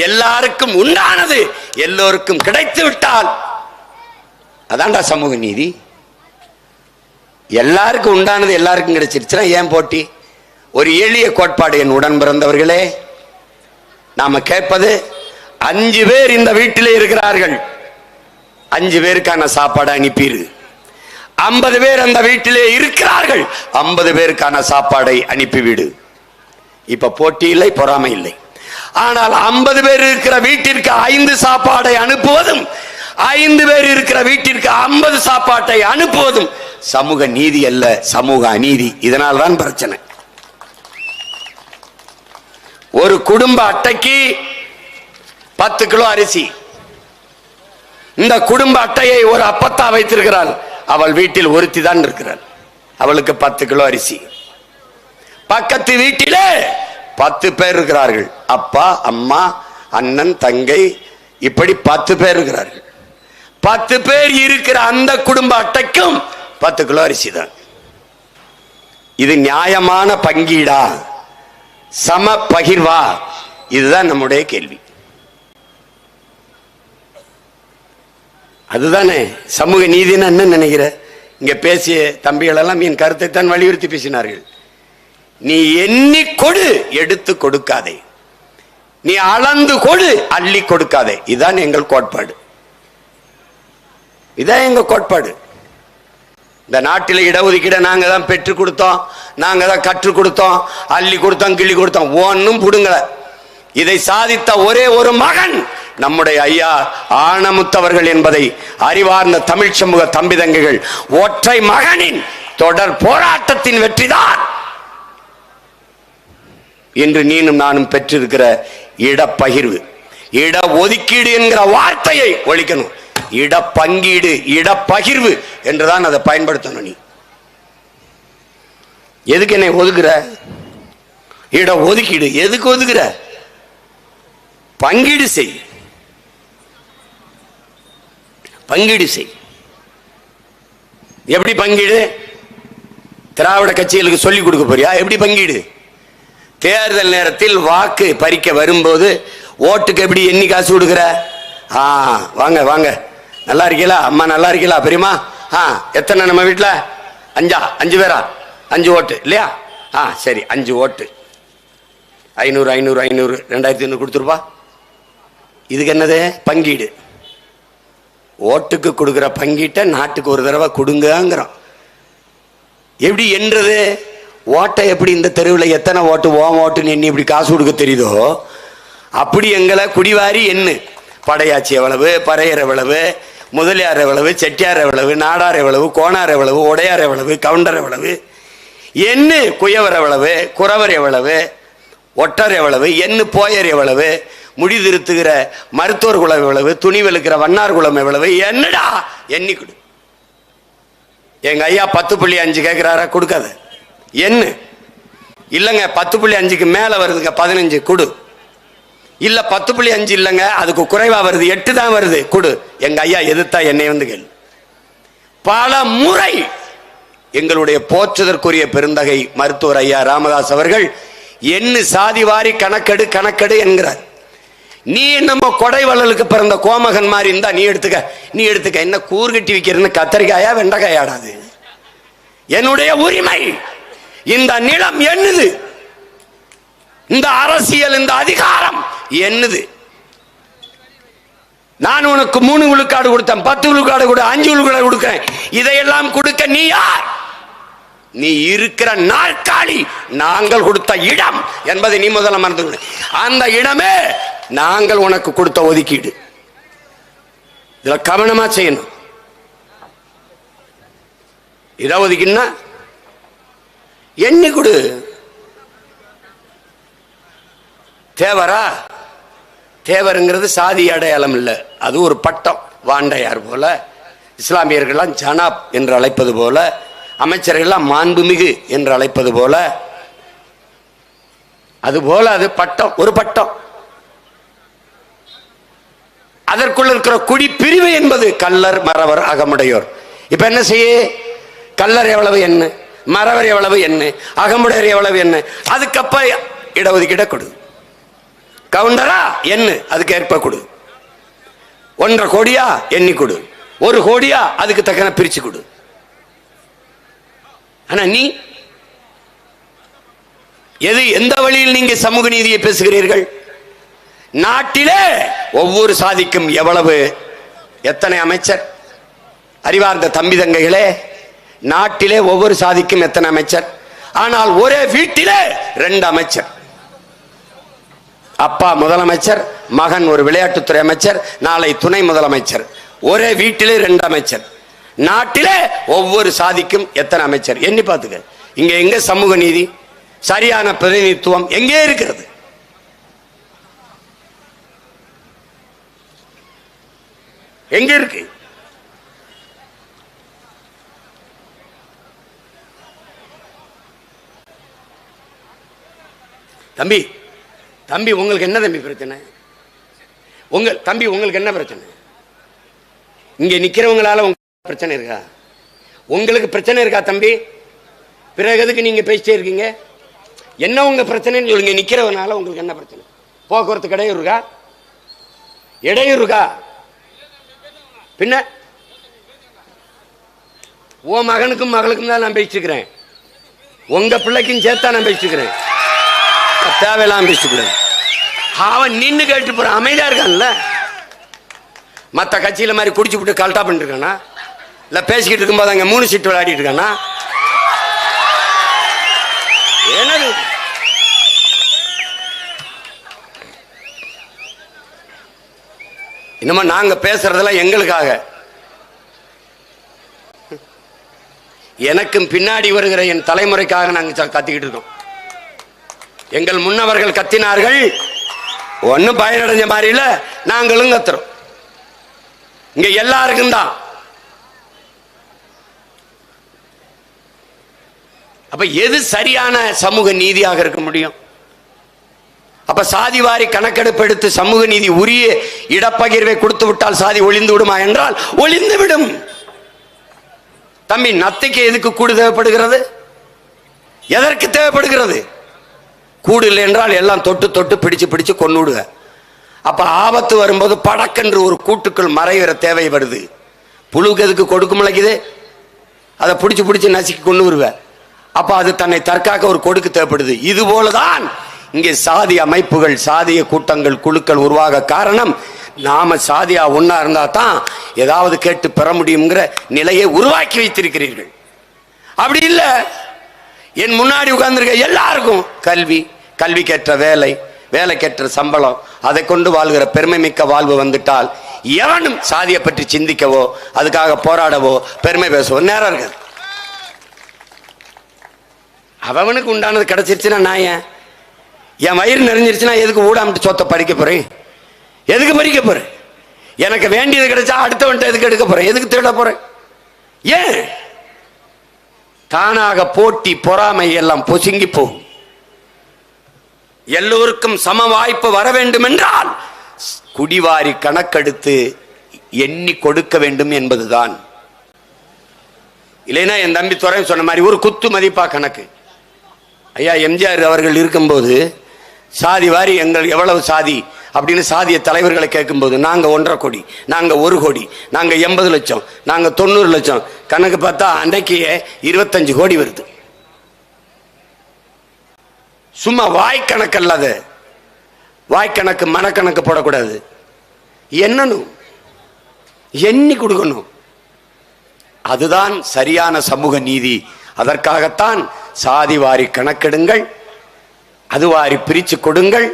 எல்லாருக்கும் உண்டானது எல்லோருக்கும் கிடைத்து விட்டால் அதான்டா சமூக நீதி. எல்லாருக்கும் உண்டானது எல்லாருக்கும் கிடைச்சிருச்சுன்னா ஏன் போட்டி? ஒரு எளிய கோட்பாடு என் உடன் பிறந்தவர்களே. நாம கேட்பது, 5 பேர் இந்த வீட்டிலே இருக்கிறார்கள், 5 பேருக்கான சாப்பாடு அனுப்பிடு. 50 பேர் அந்த வீட்டிலே இருக்கிறார்கள், 50 பேருக்கான சாப்பாடை அனுப்பிவிடு. இப்ப போட்டி இல்லை, பொறாமை இல்லை. ஆனால் 50 பேர் இருக்கிற வீட்டிற்கு 5 சாப்பாடை அனுப்புவதும், 5 பேர் இருக்கிற வீட்டிற்கு 50 சாப்பாட்டை அனுப்புவதும் சமூக நீதி அல்ல, சமூக அநீதி. இதனால்தான் பிரச்சனை. ஒரு குடும்ப அட்டைக்கு 10 கிலோ அரிசி. இந்த குடும்ப அட்டையை ஒரு அப்பத்தா வைத்திருக்கிறாள். அவள் வீட்டில் ஒருத்தி தான் இருக்கிறாள். அவளுக்கு 10 கிலோ அரிசி. பக்கத்து வீட்டிலே 10 பேர் இருக்கிறார்கள். அப்பா, அம்மா, அண்ணன், தங்கை, இப்படி 10 பேர் இருக்கிறார்கள். 10 பேர் இருக்கிற அந்த குடும்ப அட்டைக்கும் 10 கிலோ அரிசி தான். இது நியாயமான பங்கீடா, சம பகிர்வா? இதுதான் நம்முடைய கேள்வி. அதுதானே சமூக நீதினு என்ன நினைக்கிற? இங்க பேசிய தம்பிகள் எல்லாம் என் கருத்தை தான் வலியுறுத்தி பேசினார்கள். நீ எண்ணி கொடு, எடுத்து கொடுக்காதே. நீ அளந்து கொடு, அள்ளி கொடுக்காதே. இதுதான் எங்கள் கோட்பாடு. இதான் எங்க கோட்பாடு. இந்த நாட்டில் இடஒதுக்கீடு நாங்க தான் பெற்றுக் கொடுத்தோம், நாங்க தான் கற்றுக் கொடுத்தோம், அள்ளி கொடுத்தோம், கிள்ளி கொடுத்தோம். ஒன்னும் புடுங்கல. இதை சாதித்த ஒரே ஒரு மகன் நம்முடைய ஐயா ஆனமுத்தவர்கள் என்பதை அறிவார்ந்த தமிழ் சமூக தம்பிதங்கைகள் ஒற்றை மகனின் தொடர் போராட்டத்தின் வெற்றிதான் இன்று நீனும் நானும் பெற்றிருக்கிற இடப்பகிர்வு. இட ஒதுக்கீடு என்கிற வார்த்தையை ஒழிக்கணும். இட பங்கீடு, இடப்பகிர்வு என்றுதான் அதை பயன்படுத்தணும். நீ எதுக்கு என்னை ஒதுக்குற? இட ஒதுக்கீடு எதுக்கு ஒதுக்குற? பங்கீடு செய், பங்கீடு செய். எப்படி பங்கீடு? திராவிட கட்சிகளுக்கு சொல்லிக் கொடுக்க போறியா? எப்படி பங்கீடு? தேர்தல் நேரத்தில் வாக்கு பறிக்க வரும்போது ஓட்டுக்கு எப்படி எண்ணி காசு கொடுக்குற? வாங்க வாங்க, நல்லா இருக்கீங்களா? அம்மா நல்லா இருக்கீங்களா? பெரியமா எத்தனை நம்ம வீட்டில்? 5 பேரா? 5 ஓட்டு இல்லையா? சரி, 5 ஓட்டு 500 500 500 2500 கொடுத்துருப்பா. இதுக்கு என்னது? பங்கீடு. ஓட்டுக்கு கொடுக்குற பங்கீட்டை நாட்டுக்கு ஒரு தடவை கொடுங்கிறோம். எப்படி என்றது? ஓட்டை எப்படி இந்த தெருவில் எத்தனை ஓட்டு ஓட்டுன்னு எண்ணி இப்படி காசு கொடுக்க தெரியுதோ அப்படி எங்களை குடிவாரி எண்ணு. படையாச்சி எவ்வளவு, பறையர் எவ்வளவு, முதலியார் எவ்வளவு, செட்டியார் எவ்வளவு, நாடார் எவ்வளவு, கோணார் எவ்வளவு, உடையார் எவ்வளவு, கவுண்டர் எவ்வளவு எண்ணு. குயவர் எவ்வளவு, குறவர் எவ்வளவு, ஒட்டர் எவ்வளவு எண்ணு. போயர் எவ்வளவு, முடி திருத்துகிற மருத்துவர் குலம் எவ்வளவு, துணி வெளுக்கிற வண்ணார் குலம் எவ்வளவு, என்னடா எண்ணி கொடு. எங்க ஐயா 10.5 கேட்கிறாரா? கொடுக்காத. என்ன இல்லைங்க 10.5க்கு மேல வருதுங்க, 15 கொடு. இல்ல 10.5 இல்லைங்க, அதுக்கு குறைவா வருது, 8 தான் வருது, கொடு. எங்க ஐயா எதிர்த்தா என்னை வந்து கேள். பல முறை எங்களுடைய போற்றுதற்குரிய பெருந்தகை மருத்துவர் ஐயா ராமதாஸ் அவர்கள் என்ன சாதி வாரி கணக்கெடு கணக்கெடு என்கிறார். நீ நம்ம கொடை வள்ளலுக்கு பிறந்த கோமகன் மாதிரி இருந்தா நீ எடுத்துக்க. என்ன கூறுகட்டி வைக்கிறன்னு கத்தரிக்காயா வெண்டைக்காயாடாது? என்னுடைய உரிமை. இந்த நிலம் என்னது? இந்த அரசியல், இந்த அதிகாரம் என்னது? நான் உனக்கு 3 விழுக்காடு கொடுத்தேன், 10 விழுக்காடு கொடு, 5 விழுக்காடு கொடுக்கிறேன். இதையெல்லாம் கொடுக்க நீ யார்? நீ இருக்கிற நாற்காலி நாங்கள் கொடுத்த இடம் என்பதை நீ முதல்ல மறந்து. அந்த இடமே நாங்கள் உனக்கு கொடுத்த ஒதுக்கீடு. இதுல கவனமா செய்யணும். இட ஒதுக்கீடுனா எண்ணி கொடு. தேவரா? தேவருங்கிறது சாதி அடையாளம் இல்லை, அது ஒரு பட்டம். வாண்டையார் போல, இஸ்லாமியர்கள்லாம் ஜனாப் என்று அழைப்பது போல, அமைச்சர்கள்லாம் மாண்புமிகு என்று அழைப்பது போல, அது போல அது பட்டம், ஒரு பட்டம். அதற்குள்ள இருக்கிற குடி பிரிவு என்பது கல்லர், மறவர், அகமுடையோர். இப்ப என்ன செய்ய? கல்லர் எவ்வளவு என்ன, மறவர் எவ்வளவு என்ன, அகமுடையர் எவ்வளவு என்ன, அதுக்கப்ப இடஒதுக்கீட கொடு. கவுண்டரா என்ன, அதுக்கு ஏற்ப கொடு. 1.5 கோடியா எண்ணி கொடு, 1 கோடியா அதுக்கு தக்கன பிரிச்சு கொடு. ஆனா நீ எந்த வழியில் நீங்க சமூக நீதியை பேசுகிறீர்கள்? நாட்டிலே ஒவ்வொரு சாதிக்கும் எவ்வளவு, எத்தனை அமைச்சர்? அறிவார்ந்த தம்பி தங்கைகளே, நாட்டிலே ஒவ்வொரு சாதிக்கும் எத்தனை அமைச்சர்? ஆனால் ஒரே வீட்டிலே 2 அமைச்சர். அப்பா முதலமைச்சர், மகன் ஒரு விளையாட்டுத்துறை அமைச்சர், நாளை துணை முதலமைச்சர். ஒரே வீட்டிலே 2 அமைச்சர். நாட்டிலே ஒவ்வொரு சாதிக்கும் எத்தனை அமைச்சர்? எண்ணி பார்த்துக்க. இங்க எங்க சமூக நீதி, சரியான பிரதிநிதித்துவம் எங்கே இருக்கிறது? எங்க இருக்கு? தம்பி தம்பி உங்களுக்கு என்ன தம்பி பிரச்சனை? உங்களுக்கு என்ன பிரச்சனை? இங்க நிக்கிறவங்களால உங்களுக்கு பிரச்சனை இருக்கா? உங்களுக்கு பிரச்சனை இருக்கா தம்பி? பிறகு எதுக்கு நீங்க பேசிட்டே இருக்கீங்க? என்ன உங்க பிரச்சனைன்னு சொல்லுங்க. நிக்கிறவனால உங்களுக்கு என்ன பிரச்சனை? போக்குவரத்து இடையூறு இருக்கா? இடையூறு இருக்கா? பின்ன உன் மகனுக்கும் மகளுக்கும் தான் நான் பேசிட்டு இருக்கிறேன். உங்க பிள்ளைக்கும் சேர்த்தா நான் பேசிட்டு இருக்கிறேன். தேவையெல்லாம் பேசிட்டு அவன் நின்று கேட்டு போறான். அமைதியா இருக்கான்ல. மற்ற கட்சியில மாதிரி குடிச்சு விட்டு கல்ட்டா பண்ணிட்டு இருக்கானா? இல்ல பேசிக்கிட்டு இருக்கும்போது அங்க 3 சீட்டு விளையாடிட்டு இருக்கானா? என்னது இன்னுமா நாங்க பேசுறதெல்லாம் எங்களுக்காக. எனக்கும் பின்னாடி வருகிற என் தலைமுறைக்காக நாங்க கத்திக்கிட்டு இருக்கோம். எங்கள் முன்னவர்கள் கத்தினார்கள், ஒன்னும் பயனடைஞ்ச மாதிரி இல்ல, நாங்களும் கத்துறோம். இங்க எல்லாருக்கும் தான். அப்ப எது சரியான சமூக நீதியாக இருக்க முடியும்? அப்ப சாதிவாரி கணக்கெடுப்பு எடுத்து சமூக நீதி உரிய இடப்பகிர்வை கொடுத்து விட்டால் சாதி ஒளிந்து விடுமா என்றால் ஒளிந்து விடும். தம்பி, நத்தைக்கு எதுக்கு கூடு தேவைப்படுகிறது? எதற்கு தேவைப்படுகிறது? கூடு இல்லை என்றால் எல்லாம் தொட்டு தொட்டு பிடிச்சு பிடிச்சு கொண்டு விடுக. அப்ப ஆபத்து வரும்போது படக்கென்று ஒரு கூட்டுக்குள் மறைகிற தேவை வருது. புழுக்கு எதுக்கு கொடுக்க முளைக்குது? அதை பிடிச்சு பிடிச்சு நசுக்கி கொண்டு வருவேன். அப்ப அது தன்னை தற்காக்க ஒரு கொடுக்கு தேவைப்படுது. இது போலதான் இங்கே சாதி அமைப்புகள், சாதிய கூட்டங்கள், குழுக்கள் உருவாக காரணம். நாம சாதியா ஒன்னா இருந்தா தான் ஏதாவது கேட்டு பெற முடியுங்கிற நிலையை உருவாக்கி வைத்திருக்கிறீர்கள். அப்படி இல்லை. என் முன்னாடி உட்கார்ந்துருக்க எல்லாருக்கும் கல்வி, கல்விக்கேற்ற வேலை, வேலைக்கேற்ற சம்பளம், அதை கொண்டு வாழ்கிற பெருமை மிக்க வாழ்வு வந்துட்டால் எவனும் சாதியை பற்றி சிந்திக்கவோ அதுக்காக போராடவோ பெருமை பேசவோ நேரம் இருக்காது. அவனுக்கு உண்டானது கிடைச்சிருச்சுன்னா நான் என் வயிறு நிறைஞ்சிருச்சுன்னா எதுக்கு ஊடாமட்டு சொத்தை படிக்க போறேன்? எதுக்கு பறிக்க போறேன்? எனக்கு வேண்டியது கிடைச்சா அடுத்தவன்ட்ட எதுக்கு எடுக்க போறேன்? எதுக்கு திருட போறேன்? ஏன்? தானாக போட்டி பொறாமை எல்லாம் பொசுங்கி போகும். எல்லோருக்கும் சம வாய்ப்பு வர வேண்டும் என்றால் குடிவாரி கணக்கெடுத்து எண்ணி கொடுக்க வேண்டும் என்பதுதான். இல்லைன்னா என் தம்பி துறை சொன்ன மாதிரி ஒரு குத்து மதிப்பா கணக்கு. ஐயா எம்ஜிஆர் அவர்கள் இருக்கும்போது சாதி வாரி எங்கள் எவ்வளவு சாதி அப்படின்னு சாதிய தலைவர்களை கேட்கும்போது நாங்க 1.5 கோடி, நாங்க 1 கோடி, நாங்க 80 லட்சம், நாங்க 90 லட்சம், கணக்கு பார்த்தா அன்றைக்கு 25 கோடி வருது. சும்மா வாய்க்கணக்கு அல்லாத, வாய்க்கணக்கு மனக்கணக்கு போடக்கூடாது. என்னன்னு எண்ணி கொடுக்கணும். அதுதான் சரியான சமூக நீதி. அதற்காகத்தான் சாதி வாரி கணக்கெடுங்கள், அது வாரி பிரிச்சு கொடுங்கள்,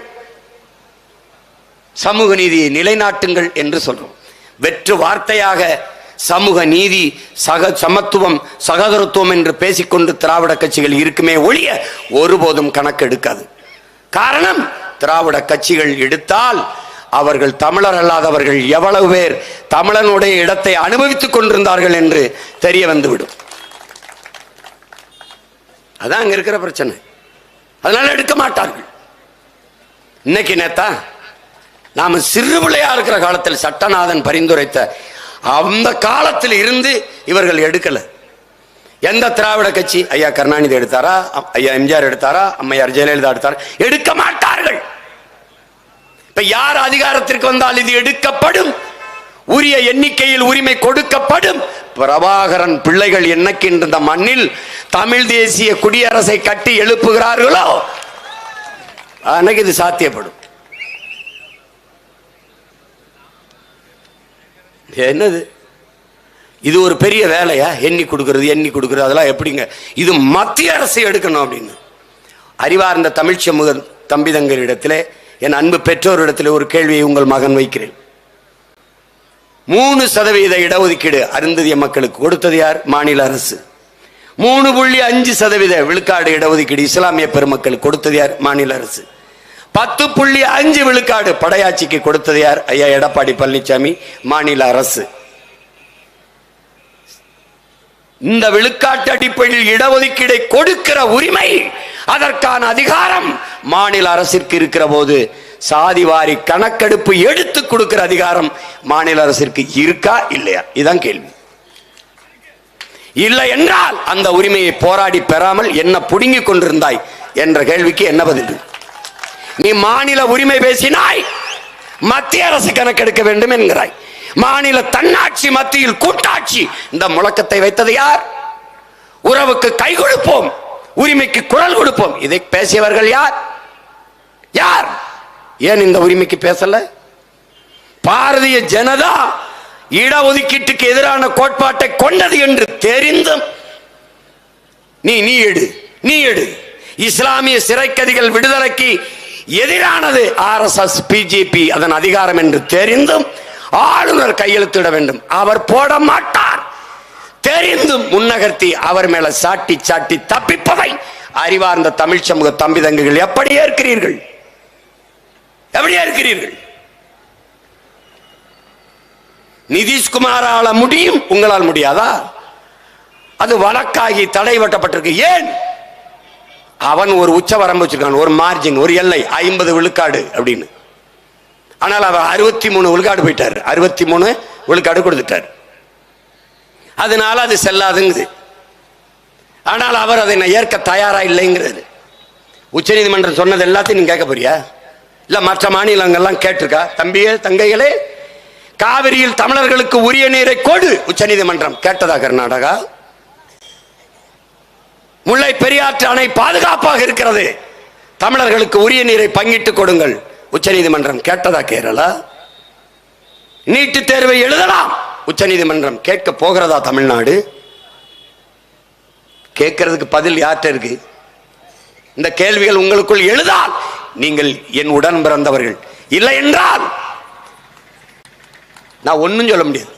சமூக நீதியை நிலைநாட்டுங்கள் என்று சொல்றோம். வெற்று வார்த்தையாக சமூக நீதி, சமத்துவம், சகோதரத்துவம் என்று பேசிக்கொண்டு திராவிட கட்சிகள் இருக்குமே ஒழிய ஒருபோதும் கணக்கு எடுக்காது. காரணம், திராவிட கட்சிகள் எடுத்தால் அவர்கள் தமிழர் அல்லாதவர்கள் எவ்வளவு பேர் தமிழனுடைய இடத்தை அனுபவித்துக் கொண்டிருந்தார்கள் என்று தெரிய வந்துவிடும். அதான் அங்க இருக்கிற பிரச்சனை. அதனால எடுக்க மாட்டார்கள். இன்னைக்கு நேத்தா நாம சிறு பிள்ளையா இருக்கிற காலத்தில் சட்டநாதன் பரிந்துரைத்த அந்த காலத்தில் இருந்து இவர்கள் எடுக்கல. எந்த திராவிட கட்சி? ஐயா கருணாநிதி எடுத்தாரா, ஐயா எம்ஜிஆர் எடுத்தாரா, அம்மையார் ஜெயலலிதா எடுத்தாரா? எடுக்க மாட்டார்கள். இப்ப யார் அதிகாரத்திற்கு வந்தால் இது எடுக்கப்படும், உரிய எண்ணிக்கையில் உரிமை கொடுக்கப்படும். பிரபாகரன் பிள்ளைகள் என்னைக்கின்ற இந்த மண்ணில் தமிழ் தேசிய குடியரசை கட்டி எழுப்புகிறார்களோ அன்னைக்கு இது சாத்தியப்படும். என்னது இது? ஒரு பெரிய வேலையா? எண்ணி கொடுக்கிறது அதெல்லாம் எப்படிங்க? இது மத்திய அரசு எடுக்கணும் அப்படின்னு. அறிவார்ந்த தமிழ் சமூக தம்பிதங்களிடத்திலே, என் அன்பு பெற்றோரிடத்திலே ஒரு கேள்வியை உங்கள் மகன் வைக்கிறேன். 3% இடஒதுக்கீடு அருந்ததிய மக்களுக்கு கொடுத்தது யார்? மாநில அரசு. 3.5% விழுக்காடு இடஒதுக்கீடு இஸ்லாமிய பெருமக்களுக்கு கொடுத்தது யார்? மாநில அரசு. 10.5 விழுக்காடு படையாட்சிக்கு கொடுத்தது யார்? ஐயா எடப்பாடி பழனிசாமி, மாநில அரசு. இந்த விழுக்காட்டு அடிப்படையில் இடஒதுக்கீடை கொடுக்கிற உரிமை, அதற்கான அதிகாரம் மாநில அரசிற்கு இருக்கிற போது சாதிவாரி கணக்கெடுப்பு எடுத்து கொடுக்கிற அதிகாரம் மாநில அரசிற்கு இருக்கா இல்லையா? இதுதான் கேள்வி. இல்லை என்றால் அந்த உரிமையை போராடி பெறாமல் என்ன புடுங்கிக் கொண்டிருந்தாய் என்ற கேள்விக்கு என்ன பதில்? நீ மாநில உரிமை பேசினாய், மத்திய அரசு கணக்கெடுக்க வேண்டும் என்கிறாய். மாநில தன்னாட்சி மத்தியில் கூட்டாட்சி, இந்த முழக்கத்தை வைத்தது யார்? உறவுக்கு கை கொடுப்போம், உரிமைக்கு குரல் கொடுப்போம், இதை பேசியவர்கள் யார்? யார்? ஏன் இந்த உரிமைக்கு பேசல? பாரதிய ஜனதா இடஒதுக்கீட்டுக்கு எதிரான கோட்பாட்டை கொண்டது என்று தெரிந்தும் நீ எடு. இஸ்லாமிய சிறைக்கதிகள் விடுதலைக்கு எதிரானது RSS பிஜேபி அதன் அதிகாரம் என்று தெரிந்தும் ஆளுநர் கையெழுத்திட வேண்டும். அவர் போட மாட்டார். தெரிந்தும் முன்னகர்த்தி அவர் மேல சாட்டி சாட்டி தப்பிப்பதை அறிவார்ந்த தமிழ் சமூக தம்பிதங்குகள் எப்படி ஏற்கிறீர்கள்? நிதிஷ்குமாரால முடியும், உங்களால் முடியாதா? அது வழக்காகி தடை வெட்டப்பட்டிருக்கு. ஏன்? அவன் ஒரு உச்ச வரம்பு வச்சிருக்கான், ஒரு மார்ஜின், ஒரு எல்லை, 50 விழுக்காடு அப்படின்னு. ஆனால் அவர் 63 விழுக்காடு போயிட்டார், 63 விழுக்காடு கொடுத்துட்டார். அதனால அது செல்லாதுங்குது. ஆனால் அவர் அதை ஏற்க தயாரா இல்லைங்கிறது. உச்ச நீதிமன்றம் சொன்னது எல்லாத்தையும் நீங்க கேட்க போறியா? இல்ல மற்ற மாநிலங்கள்லாம் கேட்டிருக்கா? தங்கைகளே, காவிரியில் தமிழர்களுக்கு உரிய நீரை கொடு, உச்ச நீதிமன்றம் கேட்டதா? கர்நாடகா முல்லை பெரியாற்று அணை பாதுகாப்பாக இருக்கிறது, தமிழர்களுக்கு உரிய நீரை பங்கிட்டு கொடுங்கள், உச்ச நீதிமன்றம் கேட்டதா? கேரளா நீட்டு தேர்வை எழுதலாம், உச்ச நீதிமன்றம் கேட்க போகிறதா? தமிழ்நாடு கேட்கறதுக்கு பதில் யார்கிட்ட இருக்கு? இந்த கேள்விகள் உங்களுக்குள் எழுதால் நீங்கள் என் உடன் பிறந்தவர்கள். இல்லை என்றால் நான் ஒன்னும் சொல்ல முடியாது.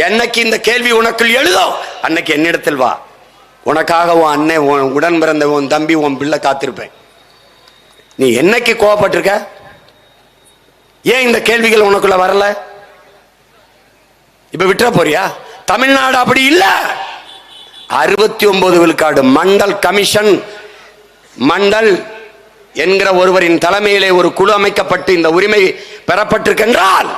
என்னைக்கு இந்த கேள்வி உனக்குள் எழுதோ அன்னைக்கு என்னிடத்தில் வா, உனக்காக உன் அண்ணன், உன் உடன் பிறந்த உன் தம்பி, உன் பிள்ளை காத்திருப்பேன். நீ என்னைக்கு கோவப்பட்டிருக்க? ஏன் இந்த கேள்விகள் உனக்குள்ள வரல? இப்ப விட்டுற போறியா? தமிழ்நாடு அப்படி இல்ல. 69 விழுக்காடு மண்டல் கமிஷன், மண்டல் என்கிற ஒருவரின் தலைமையிலே ஒரு குழு அமைக்கப்பட்டு இந்த உரிமை பெறப்பட்டிருக்கின்றால்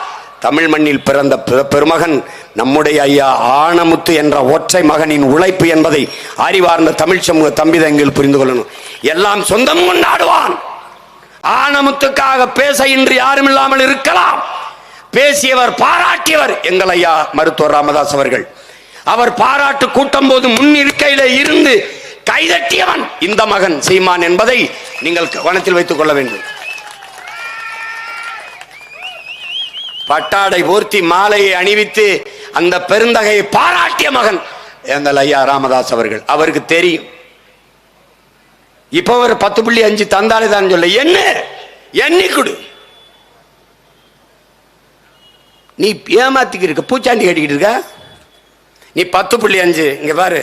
தமிழ் மண்ணில் பிறந்த பெருமகன் நம்முடைய ஐயா ஆனமுத்து என்ற ஒற்றை மகனின் உழைப்பு என்பதை அறிவார்ந்த தமிழ் சமூக தம்பிதங்கள் புரிந்து கொள்ளணும். எல்லாம் சொந்தம் கொண்டாடுவான். ஆனமுத்துக்காக பேச இன்று யாரும் இல்லாமல் இருக்கலாம். பேசியவர், பாராட்டியவர் எங்கள் ஐயா மருத்துவர் ராமதாஸ் அவர்கள். அவர் பாராட்டு கூட்டம் போது முன் இருக்கையிலே இருந்து கைதட்டியவன் இந்த மகன் சீமான் என்பதை நீங்கள் கவனத்தில் வைத்துக் கொள்ள வேண்டும். பட்டாடை போர்த்தி மாலையை அணிவித்து அந்த பெருந்தகையை பாராட்டிய மகன் எங்கள் ஐயா ராமதாஸ் அவர்கள். அவருக்கு தெரியும். இப்ப ஒரு 10.5 தந்தாலே தான் சொல்ல, என்ன எண்ணி கொடு. நீ ஏமாத்திக்கு இருக்க, பூச்சாண்டி கட்டிக்கிட்டு இருக்க. நீ 10.5 இங்க பாரு,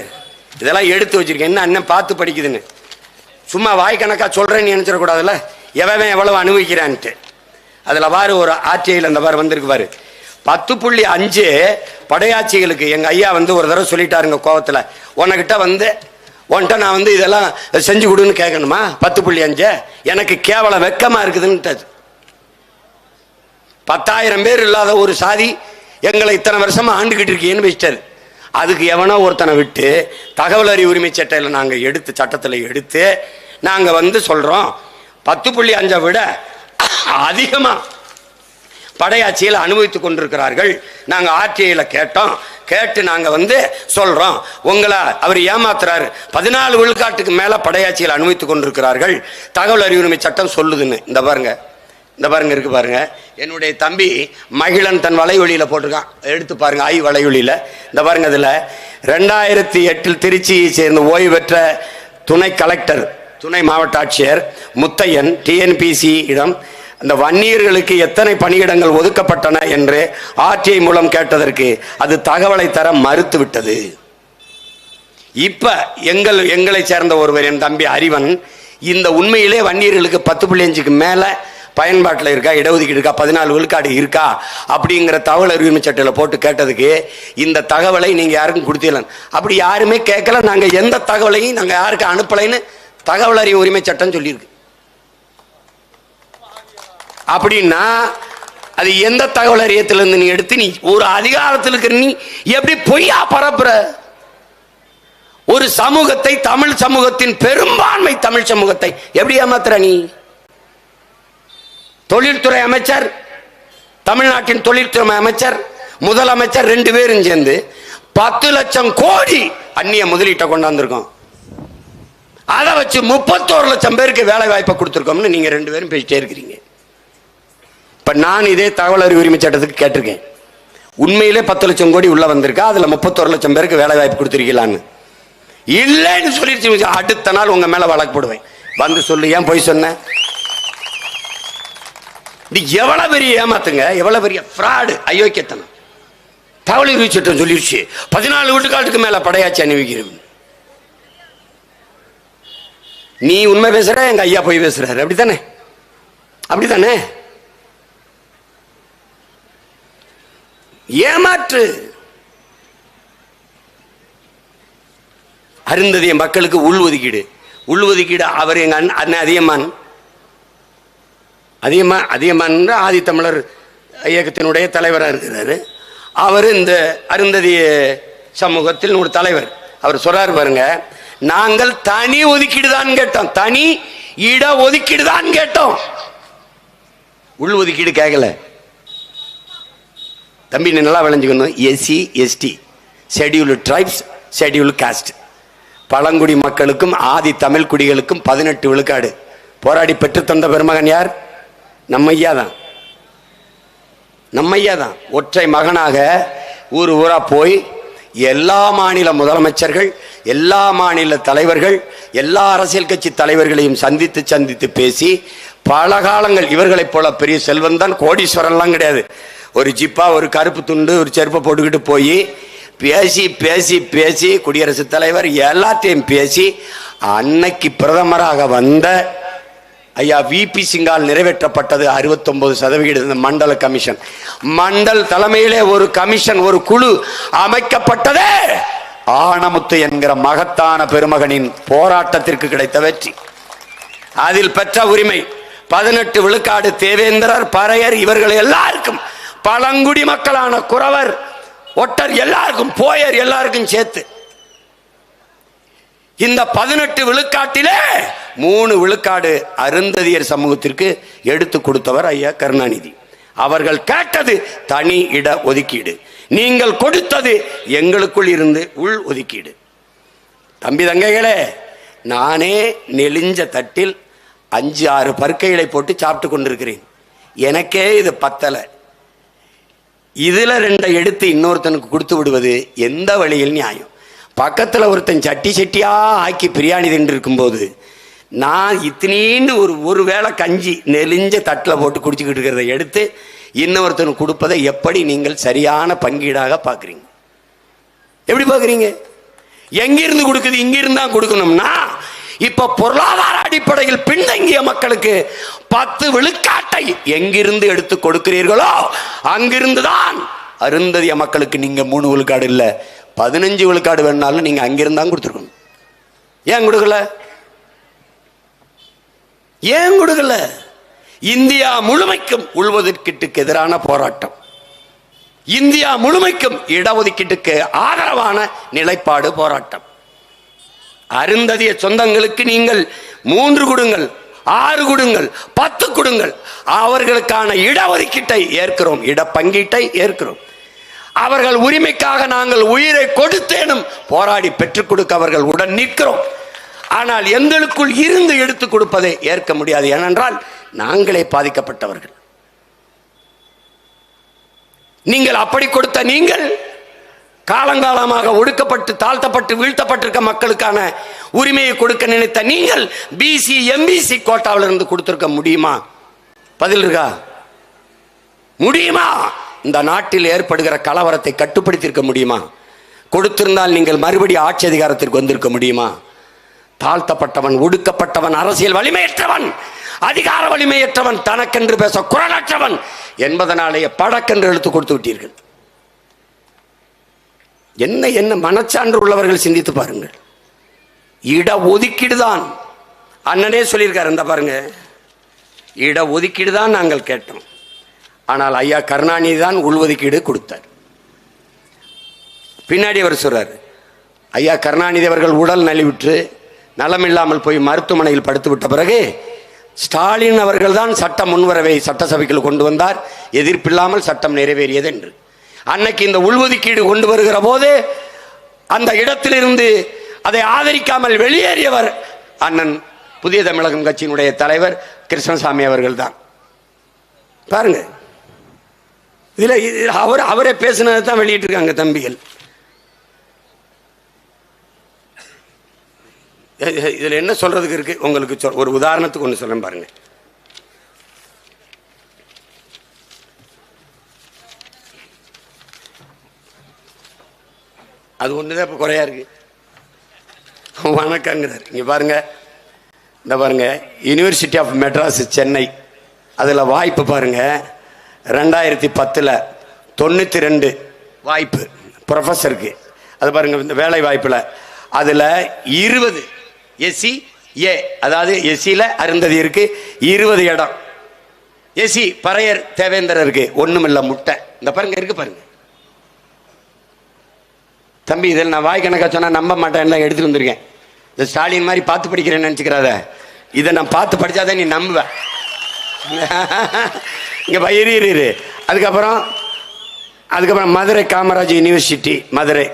இதெல்லாம் எடுத்து வச்சிருக்க. என்ன அண்ணன் பார்த்து படிக்குதுன்னு சும்மா வாய்க்கணக்கா சொல்றேன்னு நினைச்சிடக்கூடாதுல்ல. எவன் எவ்வளவு அனுபவிக்கிறான்ட்டு அதுல பாரு, ஒரு ஆட்சியில் அந்த பாரு வந்திருக்கு பாரு. 10.5 படையாட்சிகளுக்கு எங்க ஐயா ஒரு தடவை சொல்லிட்டாருங்க கோவத்துல, உனக்கிட்ட உன்கிட்ட நான் இதெல்லாம் செஞ்சு கொடுன்னு கேட்கணுமா? 10.5 எனக்கு கேவலம் வெக்கமா இருக்குதுன்னு. 10,000 பேர் இல்லாத ஒரு சாதி எங்களை இத்தனை வருஷமா ஆண்டுகிட்டு இருக்கேன்னு வச்சிட்டாரு. அதுக்கு எவனோ ஒருத்தனை விட்டு தகவல் அறிவு உரிமை சட்டையில் நாங்க எடுத்து, சட்டத்தில் எடுத்து நாங்க சொல்றோம் 10.5 விட அதிகமா படையாட்சியில் அனுபவித்துக் கொண்டிருக்கிறார்கள். நாங்க ஆட்சியில கேட்டோம், கேட்டு நாங்க சொல்றோம். உங்களை அவர் ஏமாத்துறாரு. 14 விழுக்காட்டுக்கு மேல படையாட்சியில் அனுபவித்துக் கொண்டிருக்கிறார்கள் தகவல் அறிவு உரிமை சட்டம் சொல்லுதுன்னு. இந்த பாருங்க, இந்த பாருங்க இருக்கு பாருங்க. என்னுடைய தம்பி மகிழன் தன் வலையொலியில போட்டிருக்கான், எடுத்து பாருங்க. வலையொலியில இந்த பாருங்க. அதுல 2008 திருச்சியை சேர்ந்த ஓய்வு பெற்ற துணை கலெக்டர், துணை மாவட்ட ஆட்சியர் முத்தையன் டிஎன்பிசி இடம் அந்த வன்னியர்களுக்கு எத்தனை பணியிடங்கள் ஒதுக்கப்பட்டன என்று ஆர்டிஐ மூலம் கேட்டதற்கு அது தகவலை தர மறுத்து விட்டது. இப்ப எங்களை சேர்ந்த ஒருவர், என் தம்பி அறிவன், இந்த உண்மையிலே வன்னியர்களுக்கு 10.5க்கு மேல பயன்பாட்டில் இருக்கா, இடஒதுக்கீடு இருக்கா, 14 விழுக்காடு இருக்கா அப்படிங்கிற தகவல் அறிவு சட்டையில் போட்டு கேட்டதுக்கு இந்த தகவலை நீங்க யாருக்கும் கொடுத்தீங்க. அப்படி யாருமே கேட்கல. நாங்க எந்த தகவலையும் நாங்க யாருக்கு அனுப்பலைன்னு தகவல் அறிவு உரிமை சட்டம் சொல்லியிருக்கு. அப்படின்னா அது எந்த தகவல் அறியத்திலிருந்து நீ எடுத்து நீ ஒரு அதிகாரத்தில் இருக்கிற நீ எப்படி பொய்யா பரப்புற? ஒரு சமூகத்தை, தமிழ் சமூகத்தின் பெரும்பான்மை தமிழ் சமூகத்தை எப்படி ஏமாத்துற நீ? தொழில்துறை அமைச்சர், தமிழ்நாட்டின் தொழில்துறை அமைச்சர், முதலமைச்சர் 2 பேரும் சேர்ந்து 10 லட்சம் கோடி அந்நிய முதலீட்டை கொண்டாந்துருக்கோம். அதை வச்சு 31 லட்சம் பேருக்கு வேலை வாய்ப்பை கொடுத்துருக்கோம்னு நீங்க 2 பேரும் பேசிட்டே இருக்கிறீங்க. இப்ப நான் இதே தகவல் அறிவு உரிமை சட்டத்துக்கு கேட்டிருக்கேன், உண்மையிலே 10 லட்சம் கோடி உள்ள வந்திருக்கா, அதுல 31 லட்சம் பேருக்கு வேலை வாய்ப்பு கொடுத்துருக்கலான்னு. இல்லைன்னு சொல்லிடுச்சு. அடுத்த நாள் உங்க மேல வழக்கு போடுவேன். சொல்லு, ஏன் போய் சொன்ன? எவ்வளவு பெரிய ஏமாத்துங்க, எவ்வளவு பெரிய ஃப்ராடு, அயோக்கியத்தனம். தகவல் அறிவு சட்டம் சொல்லிடுச்சு 14 விழுக்காட்டுக்கு மேல படையாட்சி அனுபவிக்கிறது. நீ உண்மை பேசுற, எங்க ஐயா போய் பேசுறாரு. அப்படித்தானே? அப்படித்தானே? ஏமாற்று. அருந்ததிய மக்களுக்கு உள்ஒதுக்கீடு, உள்ஒதுக்கீடு. அவர் எங்க அண்ணன் அதியமான் ஆதித்தமிழர் இயக்கத்தினுடைய தலைவராக இருக்கிறாரு. அவர் இந்த அருந்ததிய சமூகத்தில் ஒரு தலைவர். அவர் சொல்றாரு பாருங்க, நாங்கள் தனி ஒதுக்கீடு தான் கேட்டோம், தனி இட ஒதுக்கீடு தான் கேட்டோம், உள் ஒதுக்கீடு கேட்கல. தம்பி நல்லா விளைஞ்சுக்கணும். SC ST, scheduled tribes, scheduled caste, பழங்குடி மக்களுக்கும் ஆதி தமிழ் குடிகளுக்கும் 18 விழுக்காடு போராடி பெற்று தந்த பெருமகன் யார்? நம்ம ஐயா தான். நம்ம ஐயா தான். ஒற்றை மகனாக ஊர் ஊரா போய் எல்லா மாநில முதலமைச்சர்கள், எல்லா மாநில தலைவர்கள், எல்லா அரசியல் கட்சி தலைவர்களையும் சந்தித்து பேசி பல காலங்கள். இவர்களைப் போல பெரிய செல்வன் தான், கோடீஸ்வரன்லாம் கிடையாது. ஒரு ஜிப்பா, ஒரு கருப்பு துண்டு, ஒரு செருப்பை போட்டுக்கிட்டு போய் பேசி பேசி பேசி குடியரசுத் தலைவர் எல்லாத்தையும் பேசி அன்னைக்கு பிரதமராக வந்த ஐயா விபி சிங்கால் நிறைவேற்றப்பட்டது 69% மண்டல கமிஷன். மண்டல் தலைமையிலே ஒரு கமிஷன், ஒரு குழு அமைக்கப்பட்டதே ஆனமுத்து என்கிற மகத்தான பெருமகனின் போராட்டத்திற்கு கிடைத்த வெற்றி. அதில் பெற்ற உரிமை 18 விழுக்காடு தேவேந்திரர், பறையர் இவர்கள் எல்லாருக்கும், பழங்குடி மக்களான குறவர், ஒட்டர் எல்லாருக்கும், போயர் எல்லாருக்கும் சேர்த்து இந்த 18 விழுக்காட்டிலே 3 விழுக்காடு அருந்ததியர் சமூகத்திற்கு எடுத்து கொடுத்தவர் ஐயா கருணாநிதி. அவர்கள் கேட்டது தனி இட ஒதுக்கீடு, நீங்கள் கொடுத்தது எங்களுக்குள் இருந்து உள் ஒதுக்கீடு. தம்பி தங்கைகளே, நானே நெளிஞ்ச தட்டில் 5-6 பருக்கைகளை போட்டு சாப்பிட்டு கொண்டிருக்கிறேன். எனக்கே இது பத்தலை. இதுல 2 எடுத்து இன்னொருத்தனுக்கு கொடுத்து விடுவது எந்த வழியில் நியாயம்? பக்கத்துல ஒருத்தன் சட்டி சட்டியா ஆக்கி பிரியாணி தின்று இருக்கும்போது நான் இத்தனீன்னு ஒரு வேளை கஞ்சி நெலிஞ்ச தட்டில் போட்டு குடிச்சுக்கிட்டு இருக்கிறத எடுத்து இன்னொருத்தனுக்கு கொடுப்பதை எப்படி நீங்கள் சரியான பங்கீடாக பார்க்குறீங்க? எப்படி பார்க்குறீங்க? எங்கிருந்து கொடுக்குது? இங்கிருந்து தான் கொடுக்கணும்னா இப்ப பொருளாதார அடிப்படையில் பின்தங்கிய மக்களுக்கு 10 விழுக்காட்டை எங்கிருந்து எடுத்து கொடுக்கிறீர்களோ அங்கிருந்து தான் அருந்ததிய மக்களுக்கு நீங்க 3 விழுக்காடு இல்ல 15 விழுக்காடு வேணாலும் நீங்க அங்கிருந்தான் கொடுத்துருக்கணும். ஏன் கொடுக்கல? ஏன் கொடுக்கல? இந்தியா முழுமைக்கும் உள்ஒதுக்கீட்டுக்கு எதிரான போராட்டம், இந்தியா முழுமைக்கும் இடஒதுக்கீட்டுக்கு ஆதரவான நிலைப்பாடு போராட்டம். அருந்ததிய சொந்தங்களுக்கு நீங்கள் 3 கொடுங்கள், 6 கொடுங்கள், 10 கொடுங்கள், அவர்களுக்கான இடஒதுக்கீட்டை ஏற்கிறோம், இடப்பங்கீட்டை ஏற்கிறோம். அவர்கள் உரிமைக்காக நாங்கள் உயிரை கொடுத்தேனும் போராடி பெற்றுக் கொடுக்க அவர்கள் உடன் நிற்கிறோம். ஆனால் எங்களுக்குள் இருந்து எடுத்துக் கொடுப்பதை ஏற்க முடியாது. ஏனென்றால் நாங்களே பாதிக்கப்பட்டவர்கள். நீங்கள் அப்படி கொடுத்த நீங்கள் காலங்காலமாக ஒடுக்கப்பட்டு தாழ்த்தப்பட்டு வீழ்த்தப்பட்டிருக்க மக்களுக்கான உரிமையை கொடுக்க நினைத்த நீங்கள் பிசி எம்பிசி கோட்டாவில் இருந்து கொடுத்திருக்க முடியுமா? பதில் இருக்கா? முடியுமா? இந்த நாட்டில் ஏற்படுகிற கலவரத்தை கட்டுப்படுத்தியிருக்க முடியுமா? கொடுத்திருந்தால் நீங்கள் மறுபடியும் ஆட்சி அதிகாரத்திற்கு வந்திருக்க முடியுமா? தாழ்த்தப்பட்டவன், ஒடுக்கப்பட்டவன், அரசியல் வலிமையற்றவன், அதிகார வலிமையற்றவன், தனக்கென்று பேச குரலற்றவன் என்பதனாலேயே படக்கென்று எழுத்து கொடுத்து விட்டீர்கள். என்ன என்ன மனச்சான்று உள்ளவர்கள் சிந்தித்து பாருங்கள். இட ஒதுக்கீடு தான் அண்ணனே சொல்லியிருக்காரு. இந்த பாருங்க, இட ஒதுக்கீடு தான் நாங்கள் கேட்டோம். ஆனால் ஐயா கருணாநிதி தான் உள்ஒதுக்கீடு கொடுத்தார். பின்னாடி அவர் சொல்றாரு, ஐயா கருணாநிதி அவர்கள் உடல் நலிவுற்று நலமில்லாமல் போய் மருத்துவமனையில் படுத்து விட்ட பிறகு ஸ்டாலின் அவர்கள் தான் சட்ட முன்வரவை சட்டசபைக்குள் கொண்டு வந்தார், எதிர்ப்பில்லாமல் சட்டம் நிறைவேறியது என்று. அன்னைக்கு இந்த உள்ஒதுக்கீடு கொண்டு வருகிற போது அந்த இடத்திலிருந்து அதை ஆதரிக்காமல் வெளியேறியவர் அண்ணன் புதிய தமிழகம் கட்சியினுடைய தலைவர் கிருஷ்ணசாமி அவர்கள் தான். பாருங்க, இதுல அவரே பேசினதை தான் வெளியிட்டு இருக்காங்க தம்பிகள். இதுல என்ன சொல்றதுக்கு இருக்கு உங்களுக்கு? ஒரு உதாரணத்துக்கு ஒன்று சொல்ல பாருங்க. அது ஒண்ணுதான் இப்ப குறையா இருக்கு. வணக்கங்கிறார். இங்க பாருங்க, இந்த பாருங்க, யூனிவர்சிட்டி ஆஃப் மெட்ராஸ் சென்னை, அதுல வாய்ப்பு பாருங்க, 2010 92 வாய்ப்பு ப்ரொஃபஸருக்கு. அது பாருங்க, இந்த வேலை வாய்ப்புல அதுல 20 எஸ்சி ஏ, அதாவது எஸ்சியில அருந்ததி இருக்கு 20 இடம், எஸ்சி பறையர் தேவேந்திரர் இருக்கு ஒண்ணுமில்ல முட்டை. இந்த பாருங்க இருக்கு பாருங்க தம்பி. இதில் நான் வாய் கணக்கா சொன்னா நம்ப மாட்டேன், எல்லாம் எடுத்துட்டு வந்திருக்கேன். இந்த ஸ்டாலின் மாதிரி பார்த்து படிக்கிறேன்னு நினைச்சுக்கிறாத, இதை நான் பார்த்து படிச்சாதான் நீ நம்புவ. இங்க பயிரு. அதுக்கப்புறம் மதுரை காமராஜ் யூனிவர்சிட்டி மதுரை,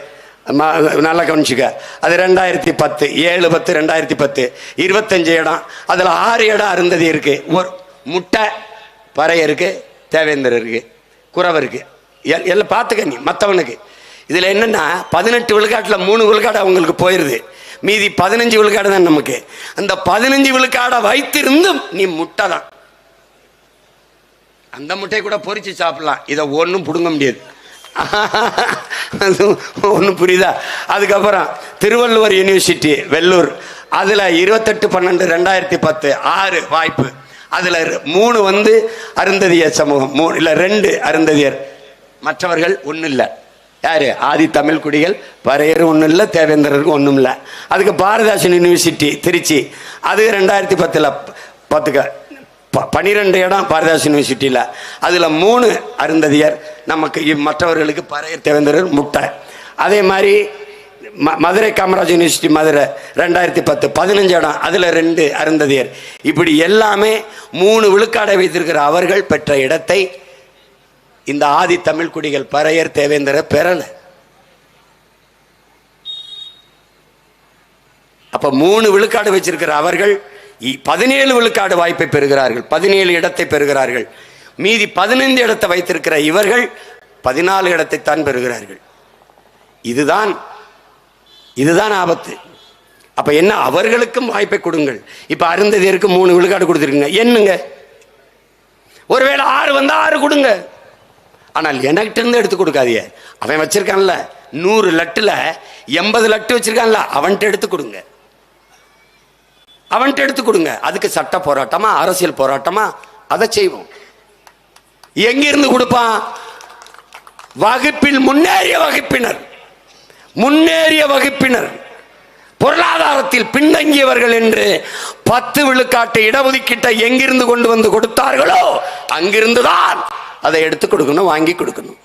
நல்லா கவனிச்சுக்க. அது 2010 7-10 2010 25 இடம், அதுல 6 இடம் அருந்ததி இருக்கு. ஒரு முட்டை பறைய இருக்கு, தேவேந்திரர் இருக்கு, குறவர் இருக்கு, எல்லாம் பார்த்துக்க நீ மற்றவனுக்கு. இதுல என்னன்னா 18 விழுக்காட்டுல 3 விழுக்காடு அவங்களுக்கு போயிருது, மீதி 15 விழுக்காடு தான் நமக்கு. அந்த 15 விழுக்காடை வைத்திருந்தும் நீ முட்டை தான். அந்த முட்டையை கூட பொறிச்சு சாப்பிடலாம், இதை ஒன்றும் பிடுங்க முடியாது. ஒன்றும் புரியுதா? அதுக்கப்புறம் திருவள்ளுவர் யூனிவர்சிட்டி வெள்ளூர், அதுல 28/12/2010 6 வாய்ப்பு. அதுல 3 அருந்ததிய சமூகம், 2 அருந்ததியர், மற்றவர்கள் ஒன்றும் இல்லை. யாரு? ஆதி தமிழ் குடிகள், பறையர் ஒன்றும் இல்லை, தேவேந்திரருக்கு ஒன்றும் இல்லை. அதுக்கு பாரதிதாசன் யூனிவர்சிட்டி திருச்சி, அது 2010 10 12 இடம் பாரதிதாசன் யூனிவர்சிட்டியில், அதில் 3 அருந்ததியர், நமக்கு மற்றவர்களுக்கு பறையர் தேவேந்திரர் முட்டை. அதே மாதிரி மதுரை காமராஜ் யூனிவர்சிட்டி மதுரை 2010 15 இடம், அதில் 2 அருந்ததியர். இப்படி எல்லாமே 3 விழுக்காடை வைத்திருக்கிற அவர்கள் பெற்ற இடத்தை இந்த ஆதி தமிழ் குடிகள் பறையர் தேவேந்திரர் பெறல. அப்ப 3 விழுக்காடு வச்சிருக்கிற அவர்கள் 17 விழுக்காடு வாய்ப்பை பெறுகிறார்கள், 17 இடத்தை பெறுகிறார்கள். மீதி 15 இடத்தை வைத்திருக்கிற இவர்கள் 14 இடத்தைத்தான் பெறுகிறார்கள். இதுதான் ஆபத்து. அப்ப என்ன, அவர்களுக்கும் வாய்ப்பை கொடுங்கள். இப்ப அருந்ததியருக்கு 3 விழுக்காடு கொடுத்துருக்குங்க, என்னங்க ஒருவேளை 6 வந்தா 6 கொடுங்க. ஆனால் எனக்கிட்ட இருந்து எடுத்து கொடுக்காதீங்க. அவன் வச்சிருக்கான்ல 100 லட்டுல 80 லட்டு வச்சிருக்கான்ல, அவன்கிட்ட எடுத்து கொடுங்க. அவன்கிட்ட எடுத்து கொடுங்க. அதுக்கு சட்ட போராட்டமா, அரசியல் போராட்டமா, அதை செய்வோம். எங்கிருந்து கொடுப்பான்? வகுப்பில் முன்னேறிய வகுப்பினர், பொருளாதாரத்தில் பின்தங்கியவர்கள் என்று 10 விழுக்காட்டு இடஒதுக்கீட்டை எங்கிருந்து கொண்டு வந்து கொடுத்தார்களோ அங்கிருந்துதான் அதை எடுத்து கொடுக்கணும், வாங்கி கொடுக்கணும்.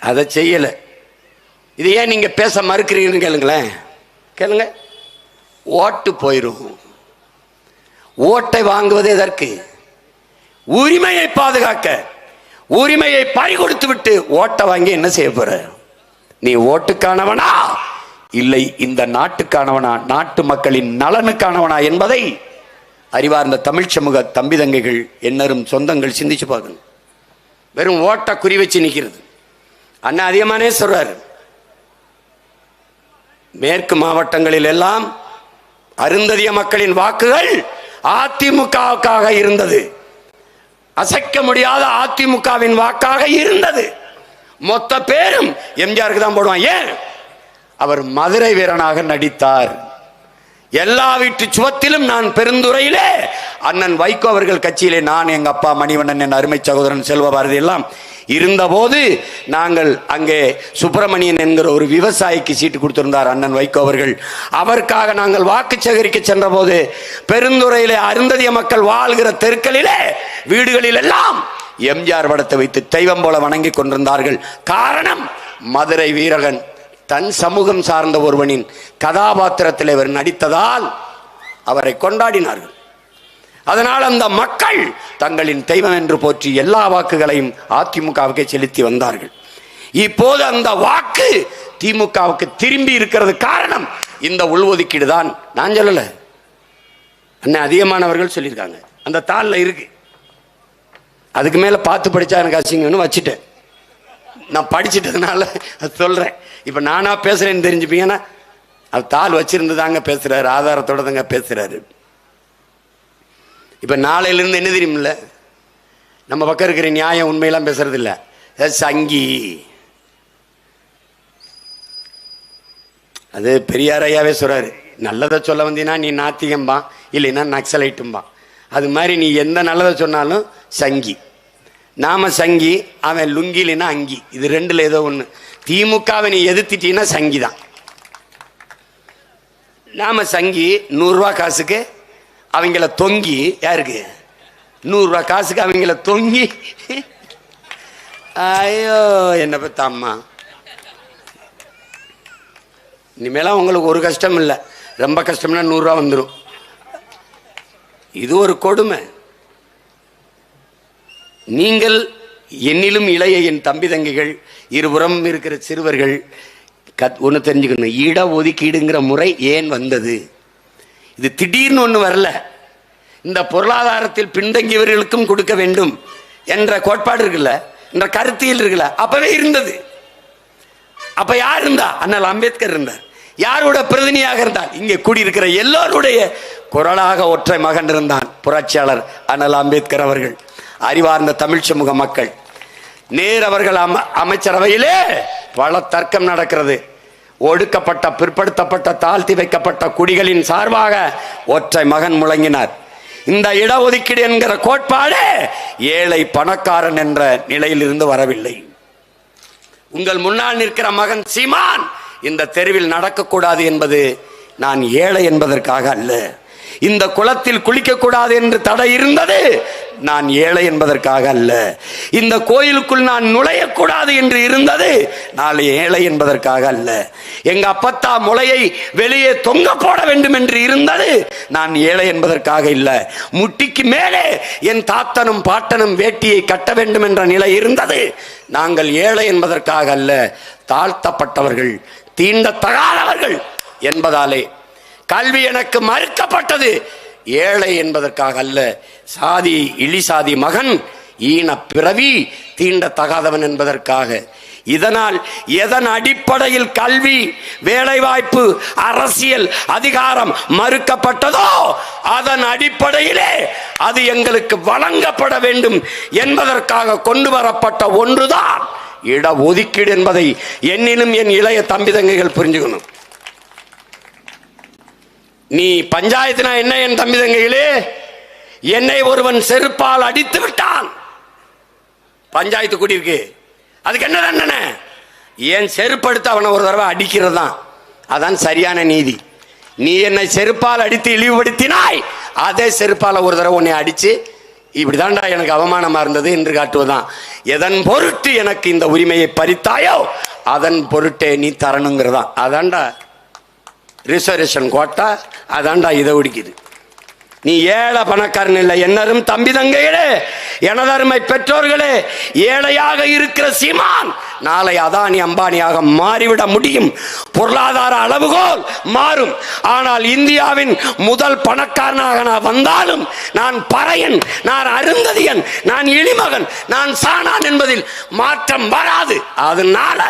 அதை செய்யல. இது ஏன் நீங்க பேச மறுக்கிறீங்கன்னு கேளுங்க. ஓட்டு போயிரும். ஓட்டை வாங்குவது எதற்கு? உரிமையை பாதுகாக்க. உரிமையை பறி கொடுத்து விட்டு ஓட்டை வாங்கி என்ன செய்ய போற? நீ ஓட்டுக்கானவனா இல்லை இந்த நாட்டுக்கானவனா, நாட்டு மக்களின் நலனுக்கானவனா என்பதை அறிவார்ந்த தமிழ் சமூக தம்பி தங்கைகள், என்னரும் சொந்தங்கள் சிந்திச்சு பார்க்கணும். வெறும் ஓட்ட குறி வச்சு நிற்கிறது. அண்ணா அதிகமானே சொல்றாரு, மேற்கு மாவட்டங்களில் எல்லாம் அருந்ததிய மக்களின் வாக்குகள் அதிமுகவுக்காக இருந்தது. அசைக்க முடியாத அதிமுகவின் வாக்காக இருந்தது. மொத்த பேரும் எம்ஜிஆருக்கு தான் போடுவான். ஏன்? அவர் மதுரை வீரனாக நடித்தார். எல்லா வீட்டு சுவத்திலும் நான் பெருந்துறையிலே அண்ணன் வைகோ அவர்கள் கட்சியிலே நான், எங்க அப்பா மணிவண்ணன், என் அருமை சகோதரன் செல்வ பாரதி எல்லாம் இருந்தபோது நாங்கள் அங்கே சுப்பிரமணியன் என்கிற ஒரு விவசாயிக்கு சீட்டு கொடுத்திருந்தார் அண்ணன் வைகோ அவர்கள். அவருக்காக நாங்கள் வாக்கு சேகரிக்க சென்ற போது பெருந்துறையிலே அருந்ததிய மக்கள் வாழ்கிற தெருக்களிலே வீடுகளில் எல்லாம் எம்ஜிஆர் படத்தை வைத்து தெய்வம் போல வணங்கி கொண்டிருந்தார்கள். காரணம், மதுரை வீரகன் தன் சமூகம் சார்ந்த ஒருவனின் கதாபாத்திரத்தில் இவர் நடித்ததால் அவரை கொண்டாடினார்கள். அதனால் அந்த மக்கள் தங்களின் தெய்வம் என்று போற்றி எல்லா வாக்குகளையும் அதிமுகவுக்கு செலுத்தி வந்தார்கள். இப்போது அந்த வாக்கு திமுகவுக்கு திரும்பி இருக்கிறது. காரணம் இந்த உள்ஒதுக்கீடு தான். நான் சொல்லல, அண்ணன் அதிகமானவர்கள் சொல்லியிருக்காங்க, அந்த தாளில் இருக்கு. அதுக்கு மேல பார்த்து படிச்சா எனக்கு அசிங்கம்னு வச்சுட்டேன். நான் படிச்சுட்டதுனால சொல்றேன். இப்ப நானா பேசுறேன்னு தெரிஞ்சுப்பீங்கன்னா, அது தாள் வச்சிருந்து தாங்க பேசுறாரு, ஆதாரத்தோட தாங்க பேசுறாரு. இப்ப நாளையிலிருந்து என்ன தெரியுமில்ல, நம்ம பக்கம் இருக்கிற நியாயம் உண்மையெல்லாம் பேசுறது இல்ல, சங்கி. அது பெரியார் ஐயாவே சொல்றாரு, நல்லதை சொல்ல வந்தீங்கன்னா நீ நாத்திகம்பா, இல்லைன்னா நக்சலைட்டும்பா. அது மாதிரி நீ எந்த நல்லதை சொன்னாலும் சங்கி. நாம சங்கி, அவன் லுங்கி இல்லைன்னா அங்கி. இது ரெண்டுல ஏதோ ஒண்ணு. திமுகவை நீ எதிர்த்திட்டீங்கன்னா சங்கி தான். நாம சங்கி 100 ரூபா காசுக்கு அவங்கள தொங்கி, யாருக்கு 100 ரூபா காசுக்கு அவங்கள தொங்கி, ஐயோ என்ன பத்த அம்மா, இனிமேலாம் உங்களுக்கு ஒரு கஷ்டம் இல்லை. ரொம்ப கஷ்டம்னா 100 ரூபா வந்துடும். இது ஒரு கொடுமை. நீங்கள் என்னிலும் இளைய என் தம்பி தங்கைகள், இருபுறம் இருக்கிற சிறுவர்கள் ஒன்று தெரிஞ்சுக்கணும். இட ஒதுக்கீடுங்கிற முறை ஏன் வந்தது? இது திடீர்னு ஒன்று வரல. இந்த பொருளாதாரத்தில் பின்தங்கியவர்களுக்கும் கொடுக்க வேண்டும் என்ற கோட்பாடு இருக்குல்ல, என்ற கருத்தியல் இருக்குல்ல, அப்பவே இருந்தது. அப்ப யார் இருந்தா? அண்ணல் அம்பேத்கர் இருந்தார். யாரோட பிரதிநிதியாக இருந்தார்? இங்கே கூடியிருக்கிற எல்லோருடைய குரலாக ஒற்றை மகன் இருந்தான், புரட்சியாளர் அண்ணல் அம்பேத்கர் அவர்கள். அறிவார்ந்த தமிழ் சமூக மக்கள், நேர் அவர்கள் அமைச்சரவையிலே பல தர்க்கம் நடக்கிறது. ஒடுக்கப்பட்ட, பிற்படுத்தப்பட்ட, தாழ்த்தி வைக்கப்பட்ட குடிகளின் சார்பாக ஒற்றை மகன் முழங்கினார். இந்த இடஒதுக்கீடு என்கிற கோட்பாடு ஏழை பணக்காரன் என்ற நிலையிலிருந்து வரவில்லை. உங்கள் முன்னால் நிற்கிற மகன் சீமான் இந்த தெருவில் நடக்கக்கூடாது என்பது நான் ஏழை என்பதற்காக அல்ல. இந்த குளத்தில் குளிக்கக்கூடாது என்று தடை இருந்தது நான் ஏழை என்பதற்காக அல்ல. இந்த கோயிலுக்குள் நான் நுழையக்கூடாது என்று இருந்தது நான் ஏழை என்பதற்காக அல்ல. எங்க அப்பத்தா முளையை வெளியே தொங்க போட வேண்டும் என்று இருந்தது நான் ஏழை என்பதற்காக இல்ல. முட்டிக்கு மேலே என் தாத்தனும் பாட்டனும் வேட்டியை கட்ட வேண்டும் என்ற நிலை இருந்தது நாங்கள் ஏழை என்பதற்காக அல்ல. தாழ்த்தப்பட்டவர்கள், தீண்டத்தகாதவர்கள் என்பதாலே கல்வி எனக்கு மறுக்கப்பட்டது ஏழை என்பதற்காக அல்ல. சாதி, இழிசாதி மகன் ஈன பிறவி தீண்டத்தகாதவன் என்பதற்காக. இதனால் எதன் அடிப்படையில் கல்வி, வேலைவாய்ப்பு, அரசியல் அதிகாரம் மறுக்கப்பட்டதோ அதன் அடிப்படையிலே அது எங்களுக்கு வழங்கப்பட வேண்டும் என்பதற்காக கொண்டு வரப்பட்ட ஒன்றுதான் இட ஒதுக்கீடு என்பதை என்னிலும் என் இளைய தம்பி தங்கைகள் புரிஞ்சுக்கணும். நீ பஞ்சாயத்துனா என்ன என் தம்பி தங்கைகளே? என்னை ஒருவன் செருப்பால் அடித்து விட்டான், பஞ்சாயத்து கூடியிருக்கு, அதுக்கு என்ன தண்டனை? என் செருப்படுத்து அவனை ஒரு தடவை அடிக்கிறது தான், அதான் சரியான நீதி. நீ என்னை செருப்பால் அடித்து இழிவுபடுத்தினாய், அதே செருப்பால் ஒரு தடவை உன்னை அடிச்சு இப்படிதான்டா எனக்கு அவமானமா இருந்தது என்று காட்டுவதுதான். எதன் பொருட்டு எனக்கு இந்த உரிமையை பறித்தாயோ அதன் பொருட்டே நீ தரணுங்கிறதா. அதான்டா ரிசர்வேஷன் கோட்டா, அதான்டா இதை ஒடுக்கிது. நீ ஏழை பணக்காரன் இல்லை. என்னரும் தம்பி தங்கைகளே, எனதருமை பெற்றோர்களே, ஏழையாக இருக்கிற சீமான் நாளை அதானி அம்பானியாக மாறிவிட முடியும். பொருளாதார அளவுகோல் மாறும். ஆனால் இந்தியாவின் முதல் பணக்காரனாக நான் வந்தாலும் நான் பறையன், நான் அருந்ததியன், நான் இளிமகன், நான் சாணான் என்பதில் மாற்றம் வராது. அதனால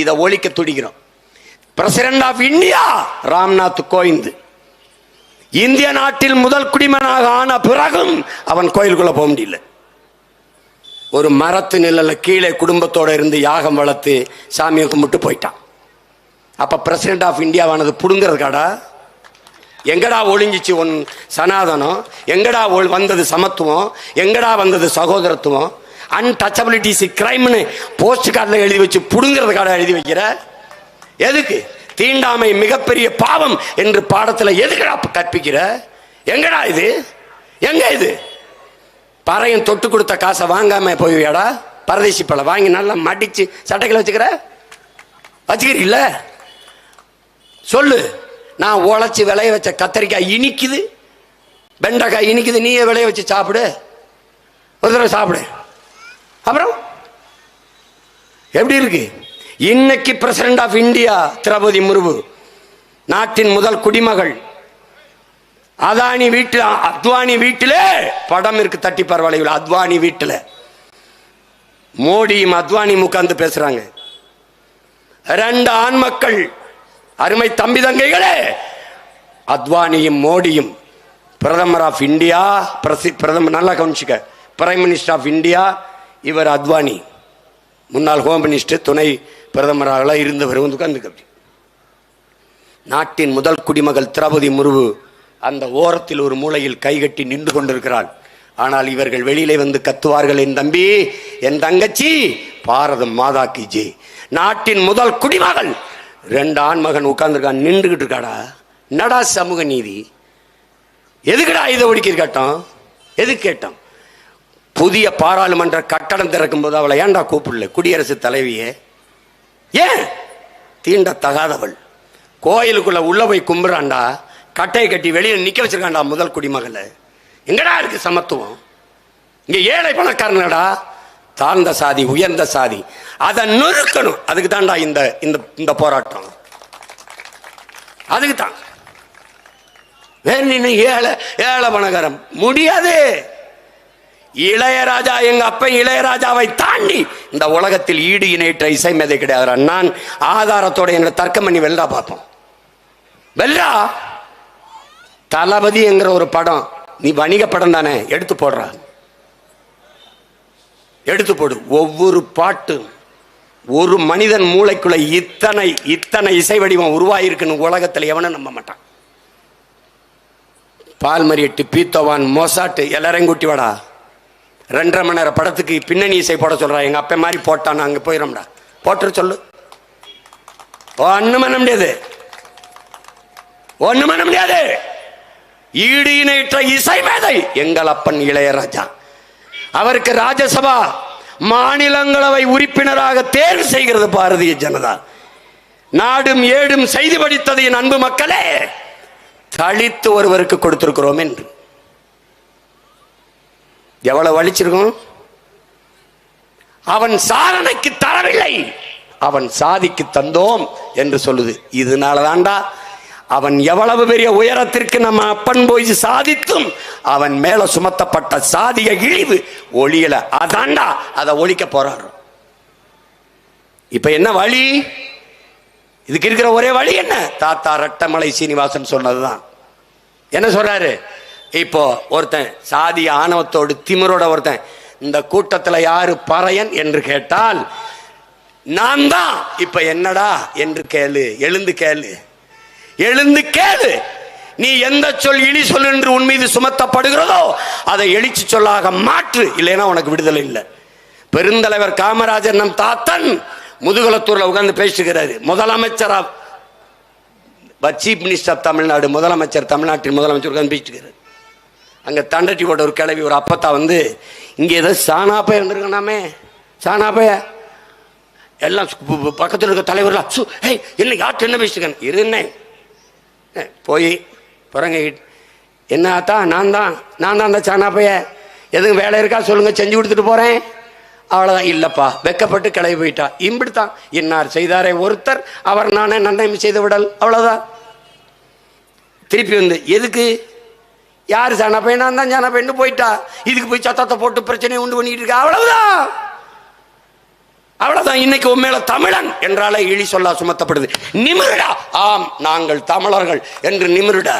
இதை ஒழிக்க துடிக்கிறோம். President of India Ramnath Kovind இந்திய நாட்டில் முதல் குடிமகனாக ஆன பிறகும் அவன் கோயிலுக்குள்ள போக முடியல. ஒரு மரத்து நிழல்ல கீழே குடும்பத்தோட இருந்து யாகம் வளர்த்து சாமியை கும்பிட்டு போயிட்டான். அப்ப பிரசிடென்ட் ஆஃப் இந்தியாவானது புடுங்கிறதுக்காடா? எங்கடா ஒளிஞ்சிச்சு உன் சனாதனம்? எங்கடா வந்தது சமத்துவம்? எங்கடா வந்தது சகோதரத்துவம்? அன்டச்சபிலிட்டிஸ் கிரைம்னு போஸ்ட் கார்டில் எழுதி வச்சு புடுங்கிறதுக்காடா எழுதி வைக்கிற? எதுக்கு? தீண்டாமை மிகப்பெரிய பாவம் என்று பாடத்தில் எதுக்குடா கற்பிக்கிற? எங்கடா இது? எங்க இது? பறையன் தொட்டு கொடுத்த காசை வாங்காம போய்வியாடா? பரதேசி பழம் வாங்கி நல்லா மடிச்சு சட்டைகளை வச்சுக்கிறீல்ல? சொல்லு. நான் உழைச்சி விளைய வச்ச கத்தரிக்காய் இனிக்குது, வெண்டைக்காய் இனிக்குது, நீயே விளைய வச்சு சாப்பிடு, ஒரு தடவை சாப்பிடு. அப்புறம் எப்படி இருக்கு? இன்னைக்கு president of India Droupadi Murmu, நாட்டின் முதல் குடிமகள். அதானி வீட்டில், அத்வானி வீட்டிலே படம் இருக்கு, தட்டி பரவாயில்ல. அத்வானி வீட்டில் மோடியும் அத்வானியும் உட்கார்ந்து பேசுறாங்க. 2 ஆண் மக்கள். அருமை தம்பி தங்கைகளே, அத்வானியும் மோடியும் பிரதமர் ஆஃப் இந்தியா, பிரதமர் நல்லா கவனிச்சுக்க, பிரைம் மினிஸ்டர் ஆஃப் இந்தியா இவர் அத்வானி, முன்னாள் ஹோம் மினிஸ்டர், துணை பிரதமராக இருந்தவர் வந்து உட்கார்ந்து. நாட்டின் முதல் குடிமகள் திரௌபதி முர்மு அந்த ஓரத்தில் ஒரு மூலையில் கைகட்டி நின்று கொண்டிருக்கிறாள். ஆனால் இவர்கள் வெளியிலே வந்து கத்துவார்கள், என் தம்பி, என் தங்கச்சி, பாரதம் மாதா கி ஜெய். நாட்டின் முதல் குடிமகள் 2 ஆண்மகன் உட்கார்ந்துருக்கான், நின்றுகிட்டு இருக்காடா. என்னடா சமூக நீதி? எதுக்குடா இதை ஒடுக்கி கேட்டோம்? எதுக்கு கேட்டோம்? புதிய பாராளுமன்ற கட்டடம் திறக்கும் போது அவளை ஏன்டா கூப்பிடல? குடியரசுத் தலைவியே ஏன்? தீண்டத்தகாதவள். கோயிலுக்குள்ள உள்ள போய் கும்பிடுறான்டா, கட்டையை கட்டி வெளியில் நிக்க வச்சிருக்காண்டா முதல் குடிமகள். எங்கடா இருக்கு சமத்துவம்? இங்க ஏழை பணக்காரனடா, தாழ்ந்த சாதி, உயர்ந்த சாதி, அதை நொறுக்கணும். அதுக்கு தான்டா இந்த போராட்டம். அதுக்கு தான். ஏழை பணக்காரன் முடியாது. இளையராஜா, எங்க அப்ப இளையராஜாவை தாண்டி இந்த உலகத்தில் ஈடு இணையற்ற இசை மேதை கிடையாது. நான் ஆதாரத்தோட என்ன தர்க்கம் பண்ணி வெல்லா பார்ப்போம். வெல்லா தளபதி என்கிற ஒரு படம், நீ வணிக படம் தானே, எடுத்து போடுற, எடுத்து போடு. ஒவ்வொரு பாட்டு ஒரு மனிதன் மூளைக்குள்ள இத்தனை இசை வடிவம் உருவாயிருக்குன்னு உலகத்தில் எவனும் நம்ப மாட்டான். பால்மரியட்டு, பீத்தோவான், மொசாட்டு எல்லாரையும் கூட்டி வாடா. 2.5 மணி நேரம் படத்துக்கு பின்னணி இசை போட சொல்றான். எங்க அப்ப மாதிரி போட்டான், அங்க போயிடும்டா, போட்டு சொல்லு. ஒண்ணும் பண்ண முடியாது, ஒண்ணும் பண்ண முடியாது. ஈடு இணையற்ற இசை மேதை எங்கள் அப்பன் இளையராஜா. அவருக்கு ராஜ்யசபா, மாநிலங்களவை உறுப்பினராக தேர்வு செய்கிறது பாரதிய ஜனதா. நாடும் ஏடும் செய்தி படித்தது என் அன்பு மக்களே, தலித்து ஒருவருக்கு கொடுத்திருக்கிறோம் என்று. எவ்வளவு வலிச்சிருக்கும்? அவன் சாதனைக்கு தரவில்லை, அவன் சாதிக்கு தந்தோம் என்று சொல்லுது. இதனால தான்டா அவன் எவ்வளவு பெரிய உயரத்திற்கு நம்ம அப்பன் போய் சாதித்தும் அவன் மேல சுமத்தப்பட்ட சாதிய இழிவு ஒளியல. அதாண்டா அதை ஒழிக்க போறாரு. இப்ப என்ன வழி? இதுக்கு இருக்கிற ஒரே வழி என்ன? தாத்தா ரெட்டமலை சீனிவாசன் சொன்னதுதான். என்ன சொல்றாரு? இப்போ ஒருத்தன் சாதிய ஆணவத்தோடு திமிரோட ஒருத்தன் இந்த கூட்டத்துல யாரு பறையன் என்று கேட்டால் நான் தான். இப்ப என்னடா என்று கேளு, எழுந்து கேளு, எழுந்து கேளு. நீ எந்த சொல் இழி சொல் என்று உன் மீது சுமத்தப்படுகிறதோ அதை எழுச்சி சொல்லாக மாற்று, இல்லைன்னா உனக்கு விடுதலை இல்லை. பெருந்தலைவர் காமராஜர் நம் தாத்தன் முதுகுளத்தூர்ல உட்கார்ந்து பேசுகிறாரு. முதலமைச்சரா சீஃப் மினிஸ்டர் ஆஃப் தமிழ்நாடு, முதலமைச்சர், தமிழ்நாட்டின் முதலமைச்சர் உட்கார்ந்து பேசிக்கிறார். அங்க தண்டட்டி போட்ட ஒரு கிழவி ஒரு அப்பத்தா வந்து இங்க ஏதோ சாணாப்பைய இருந்திருக்கணாமே, சாணாப்பைய எல்லாம் பக்கத்தில் இருக்க தலைவர்களா என்ன யார்ட்டு என்ன பேசிருக்கேன் இருந்தேன் போய் பிறங்க என்ன ஆத்தா நான் தான் அந்த சாணாப்பைய எதுவும் வேலை இருக்கா சொல்லுங்க செஞ்சு கொடுத்துட்டு போறேன். அவ்வளவுதான். இல்லப்பா வெக்கப்பட்டு கிளம்பி போயிட்டா. இப்படித்தான் இன்னார் செய்தாரே ஒருத்தர் அவர் நானே நன்மை செய்து விடல். அவ்வளவுதான். திருப்பி வந்து எதுக்கு யாரு சாணாப்பைய நான் தான் சாணாப்பையன்னு போயிட்டா. இதுக்கு போய் சத்தத்தை போட்டு பிரச்சனையை உண்டு பண்ணிட்டு இருக்கா. அவ்வளவுதான். அவ்வளவுதான். இன்னைக்கு உண்மையில தமிழன் என்றாலே இழி சொல்லா சுமத்தப்படுது. நிமிருடா. ஆம் நாங்கள் தமிழர்கள் என்று நிமிருடா.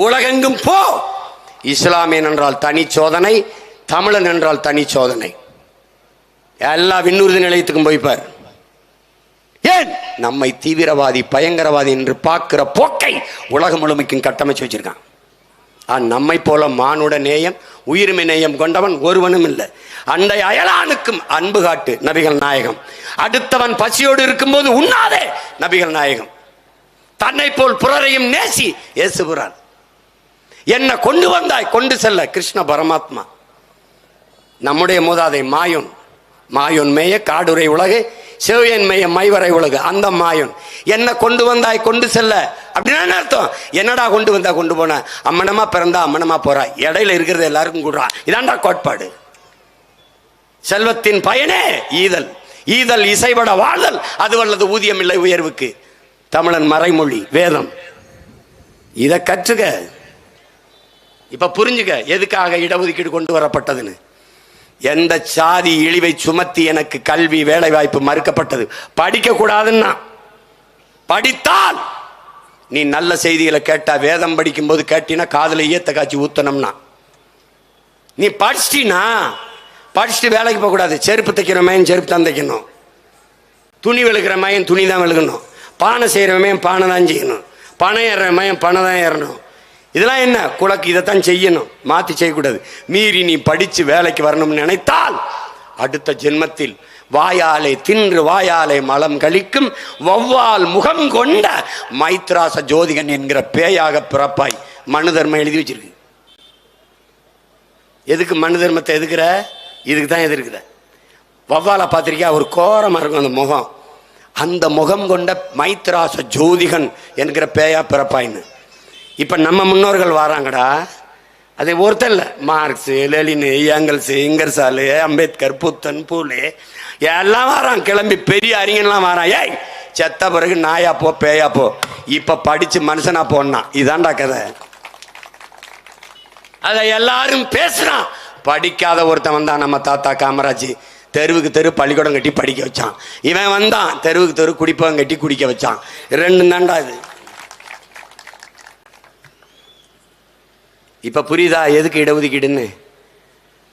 உலகெங்கும் போ. இஸ்லாமியன் என்றால் தனி சோதனை, தமிழன் என்றால் தனி சோதனை. எல்லா விண்ணூர்தி நிலையத்துக்கும் போய்ப்பார். ஏன் நம்மை தீவிரவாதி பயங்கரவாதி என்று பார்க்கிற போக்கை உலகம் முழுமைக்கும் கட்டமைச்சு வச்சிருக்கான். நம்மை போல மானுட நேயம் உயிர்மை நேயம் கொண்டவன் ஒருவனும் இல்லை. அண்டை அயலானுக்கும் அன்பு காட்டு நபிகள் நாயகம். அடுத்தவன் பசியோடு இருக்கும்போது உண்ணாதே நபிகள் நாயகம். தன்னை போல் புறரையும் நேசி இயேசுகிறான். என்ன கொண்டு வந்தாய் கொண்டு செல்ல கிருஷ்ண பரமாத்மா. நம்முடைய மூதாதை மாயோன் மேய காடுரை உலகு செவியன் மேய மைவரை உலகு. அந்த மாயோன் என்ன கொண்டு வந்தாய் கொண்டு செல்ல அப்படின்னா அர்த்தம். என்னடா கொண்டு வந்தா கொண்டு போன? அம்மனமா பிறந்தா அம்மனமா போறா. இடையில இருக்கிறது எல்லாருக்கும் கூடுறா. இதாண்டா கோட்பாடு. செல்வத்தின் பயனே ஈதல், ஈதல் இசைபட வாழ்தல், அது வல்லது ஊதியம் இல்லை உயர்வுக்கு. தமிழன் மறைமொழி வேதம். இதை கற்றுக்க. இப்ப புரிஞ்சுக்க எதுக்காக இடஒதுக்கீடு கொண்டு வரப்பட்டதுன்னு. எந்த சாதி இழிவை சுமத்தி எனக்கு கல்வி வேலை வாய்ப்பு மறுக்கப்பட்டது? படிக்க கூடாதுன்னா. படித்தால் நீ நல்ல செய்திகளை கேட்டா, வேதம் படிக்கும் போது கேட்டினா காதல ஈயத்த காட்சி ஊத்தனம்னா நீ படிச்சிட்டினா, படிச்சுட்டு வேலைக்கு போக கூடாது. செருப்பு தைக்கிற மயன் செருப்பு தான் தைக்கணும், துணி வெளுக்கிற மயன் துணி தான் வெளுக்கணும், பானை செய்கிற மயன் பானை தான் செய்யணும், பணம் ஏறுற மயன் பணம் தான் ஏறணும். இதெல்லாம் என்ன குலக்கு? இதைத்தான் செய்யணும், மாற்றி செய்யக்கூடாது. மீறி நீ படித்து வேலைக்கு வரணும்னு நினைத்தால் அடுத்த ஜென்மத்தில் வாயாலே தின்று வாயாலே மலம் கழிக்கும் வௌவால் முகம் கொண்ட மைத்ராச ஜோதிகன் என்கிற பேயாக பிறப்பாய். மனு தர்மம் எழுதி வச்சிருக்கு. எதுக்கு மனு தர்மத்தை எதுக்குற? இதுக்கு தான் எதிர்க்கிற. வௌவாலை பார்த்திருக்கியா? ஒரு கோரமாக இருக்கும் அந்த முகம். அந்த முகம் கொண்ட மைத்ராச ஜோதிகன் என்கிற பேயா பிறப்பாயின்னு. இப்போ நம்ம முன்னோர்கள் வராங்கடா. அது ஒருத்தர் இல்லை, மார்க்ஸு லெலின் ஏங்கல்ஸு இங்கர்சாலு அம்பேத்கர் புத்தன் பூலே எல்லாம் வரான். கிளம்பி பெரிய அறிஞன்லாம் வரான். ஏய் செத்த பிறகு நாயா போ பேயா போ, இப்போ படித்து மனுஷனா போனா. இதாண்டா கதை. அதை எல்லாரும் பேசுறான். படிக்காத ஒருத்தன் வந்தான், நம்ம தாத்தா காமராஜ். தெருவுக்கு தெரு பள்ளிக்கூடம் கட்டி படிக்க வச்சான். இவன் வந்தான், தெருவுக்கு தெரு குடிப்பவன் கட்டி குடிக்க வச்சான். ரெண்டு தாண்டா இது. இப்ப புரியுதா எதுக்கு இடஒதுக்கீடுன்னு?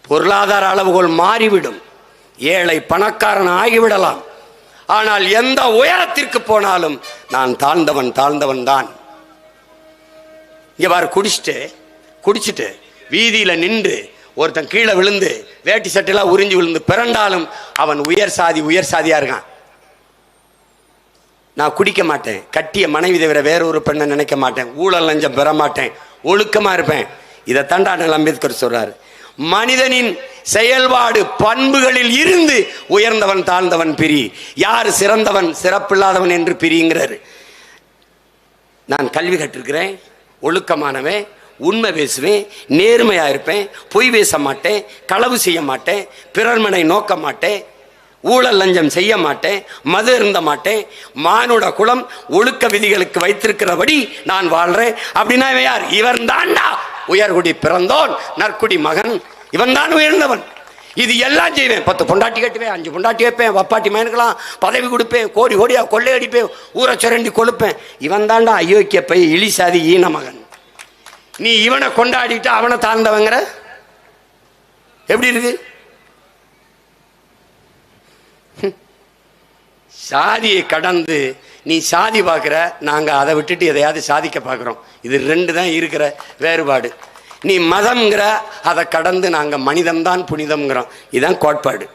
பொருளாதார அளவுகோல் மாறிவிடும். ஏழை பணக்காரன் ஆகிவிடலாம். ஆனால் எந்த உயரத்திற்கு போனாலும் நான் தாழ்ந்தவன் தான். இங்க பாரு, குடிச்சிட்டு வீதியில நின்று ஒருத்தன் கீழே விழுந்து வேட்டி சட்டெல்லாம் உறிஞ்சி விழுந்து பிறண்டாலும் அவன் உயர் சாதியா இருக்கான். நான் குடிக்க மாட்டேன், கட்டிய மனைவி தவிர வேற ஒரு பெண்ணை நினைக்க மாட்டேன், ஊழல் லஞ்சம் பெற மாட்டேன், ஒழுக்கமா இருப்பேன். இதை தண்டாடல் அம்பேத்கர் சொல்றாரு. மனிதனின் செயல்பாடு பண்புகளில் இருந்து உயர்ந்தவன் தாழ்ந்தவன் பிரி, யார் சிறந்தவன் சிறப்பில்லாதவன் என்று பிரிங்கிறாரு. நான் கல்வி கற்றிருக்கிறேன், ஒழுக்கமானவன், உண்மை பேசுவேன், நேர்மையா இருப்பேன், பொய் பேச மாட்டேன், களவு செய்ய மாட்டேன், பிறர்மனை நோக்க மாட்டேன், ஊழல் லஞ்சம் செய்ய மாட்டேன், மது இருந்த மாட்டேன், மானுட குலம் ஒழுக்க விதிகளுக்கு வைத்திருக்கிறபடி நான் வாழ்றேன் அப்படின்னா இவன் யார்? இவன் தான்டா உயர்குடி பிறந்தோன், நற்குடி மகன், இவன் தான் உயர்ந்தவன். இது எல்லாம் செய்வேன். 10 பொண்டாட்டி கட்டுவேன், 5 பொண்டாட்டி வைப்பேன், வப்பாட்டி மயனுக்கலாம் பதவி கொடுப்பேன், கோடி கோடியா கொள்ளையடிப்பேன், ஊரை சுரண்டி கொழுப்பேன். இவன் தாண்டா அயோக்கிய பை, இழிசாதி, ஈன மகன். நீ இவனை கொண்டாடிட்டு அவனை தாழ்ந்தவங்கிற எப்படி இருக்கு? சாதியை கடந்து நீ சாதி பார்க்குற, நாங்கள் அதை விட்டுட்டு எதையாவது சாதிக்க பார்க்குறோம். இது 2 தான் இருக்கிற வேறுபாடு. நீ மதம்ங்கிற, அதை கடந்து நாங்கள் மனிதம்தான் புனிதம்ங்கிறோம். இதுதான் கோட்பாடு.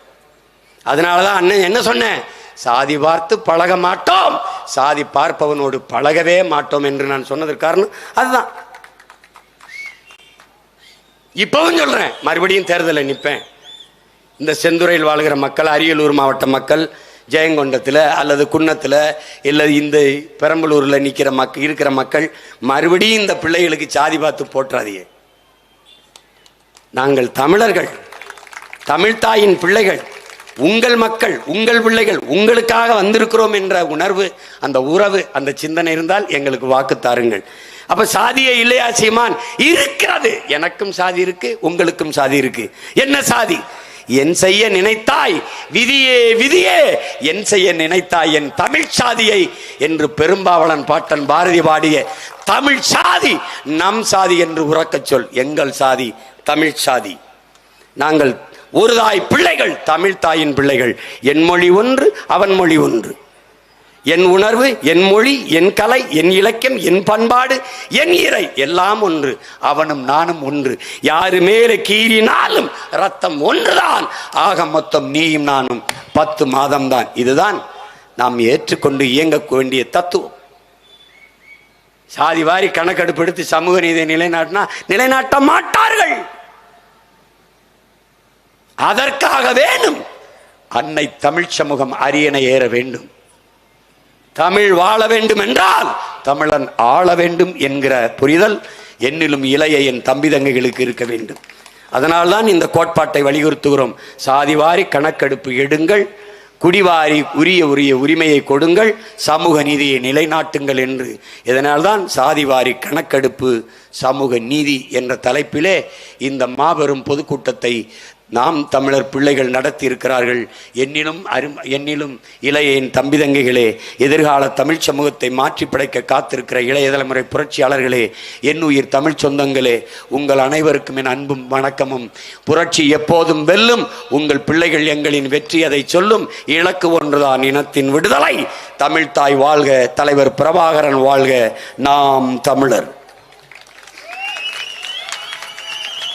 அதனால தான் அண்ணன் என்ன சொன்னேன், சாதி பார்த்து பழக மாட்டோம், சாதி பார்ப்பவனோடு பழகவே மாட்டோம் என்று நான் சொன்னதற்கு காரணம் அதுதான். இப்பவும் சொல்றேன், மறுபடியும் தேர்தலில் நிற்பேன். இந்த செந்துறையில் வாழ்கிற மக்கள், அரியலூர் மாவட்ட மக்கள், ஜெயங்கொண்டத்தில் அல்லது குன்னத்தில் இல்லை இந்த பெரம்பலூரில் இருக்கிற மக்கள் மறுபடியும் இந்த பிள்ளைகளுக்கு சாதி பார்த்து போற்றாதீங்க. நாங்கள் தமிழர்கள், தமிழ்தாயின் பிள்ளைகள், உங்கள் மக்கள், உங்கள் பிள்ளைகள், உங்களுக்காக வந்திருக்கிறோம் என்ற உணர்வு, அந்த உறவு, அந்த சிந்தனை இருந்தால் எங்களுக்கு வாக்கு தாருங்கள். அப்ப சாதியே இல்லையா சீமான்? இருக்கிறது. எனக்கும் சாதி இருக்கு, உங்களுக்கும் சாதி இருக்கு. என்ன சாதி? என் செய்ய நினைத்தாய் விதியே விதியே, என் செய்ய நினைத்தாய் என் தமிழ் சாதியை என்று பெரும்பாவளன் பாட்டன் பாரதி பாடிய தமிழ் சாதி நம் சாதி என்று உறக்கச் சொல். எங்கள் சாதி தமிழ் சாதி. நாங்கள் ஒரு தாய் பிள்ளைகள், தமிழ் தாயின் பிள்ளைகள். என் மொழி ஒன்று, அவன் மொழி ஒன்று. என் உணர்வு, என் மொழி, என் கலை, என் இலக்கியம், என் பண்பாடு, என் இறை எல்லாம் ஒன்று. அவனும் நானும் ஒன்று. யாரு மேலே கீறினாலும் ரத்தம் ஒன்றுதான். ஆக மொத்தம் நீயும் நானும் 10 மாதம்தான். இதுதான் நாம் ஏற்றுக்கொண்டு இயங்க வேண்டிய தத்துவம். சாதி வாரி கணக்கெடுப்பு எடுத்து சமூக நீதியை நிலைநாட்டினா நிலைநாட்ட மாட்டார்கள். அதற்காக வேணும் அன்னை தமிழ் சமூகம் அரியணை ஏற வேண்டும். தமிழ் வாழ வேண்டும் என்றால் தமிழன் ஆள வேண்டும் என்கிற புரிதல் என்னிலும் இளைய என் தம்பி தங்கைகளுக்கு இருக்க வேண்டும். அதனால்தான் இந்த கோட்பாட்டை வலியுறுத்துகிறோம். சாதிவாரி கணக்கெடுப்பு எடுங்கள், குடிவாரி உரிய உரிமையை கொடுங்கள், சமூக நீதியை நிலைநாட்டுங்கள் என்று. இதனால்தான் சாதிவாரி கணக்கெடுப்பு சமூக நீதி என்ற தலைப்பிலே இந்த மாபெரும் பொதுக்கூட்டத்தை நாம் தமிழர் பிள்ளைகள் நடத்தி இருக்கிறார்கள். என்னிலும் இளைய என் தம்பி தங்கைகளே, எதிர்கால தமிழ் சமூகத்தை மாற்றி படைக்க காத்திருக்கிற இளைய தலைமுறை புரட்சியாளர்களே, என் உயிர் தமிழ் சொந்தங்களே, உங்கள் அனைவருக்கும் என் அன்பும் வணக்கமும். புரட்சி எப்போதும் வெல்லும். உங்கள் பிள்ளைகள் எங்களின் வெற்றி அதை சொல்லும். இலக்கு ஒன்றுதான், இனத்தின் விடுதலை. தமிழ்தாய் வாழ்க, தலைவர் பிரபாகரன் வாழ்க. நாம் தமிழர்.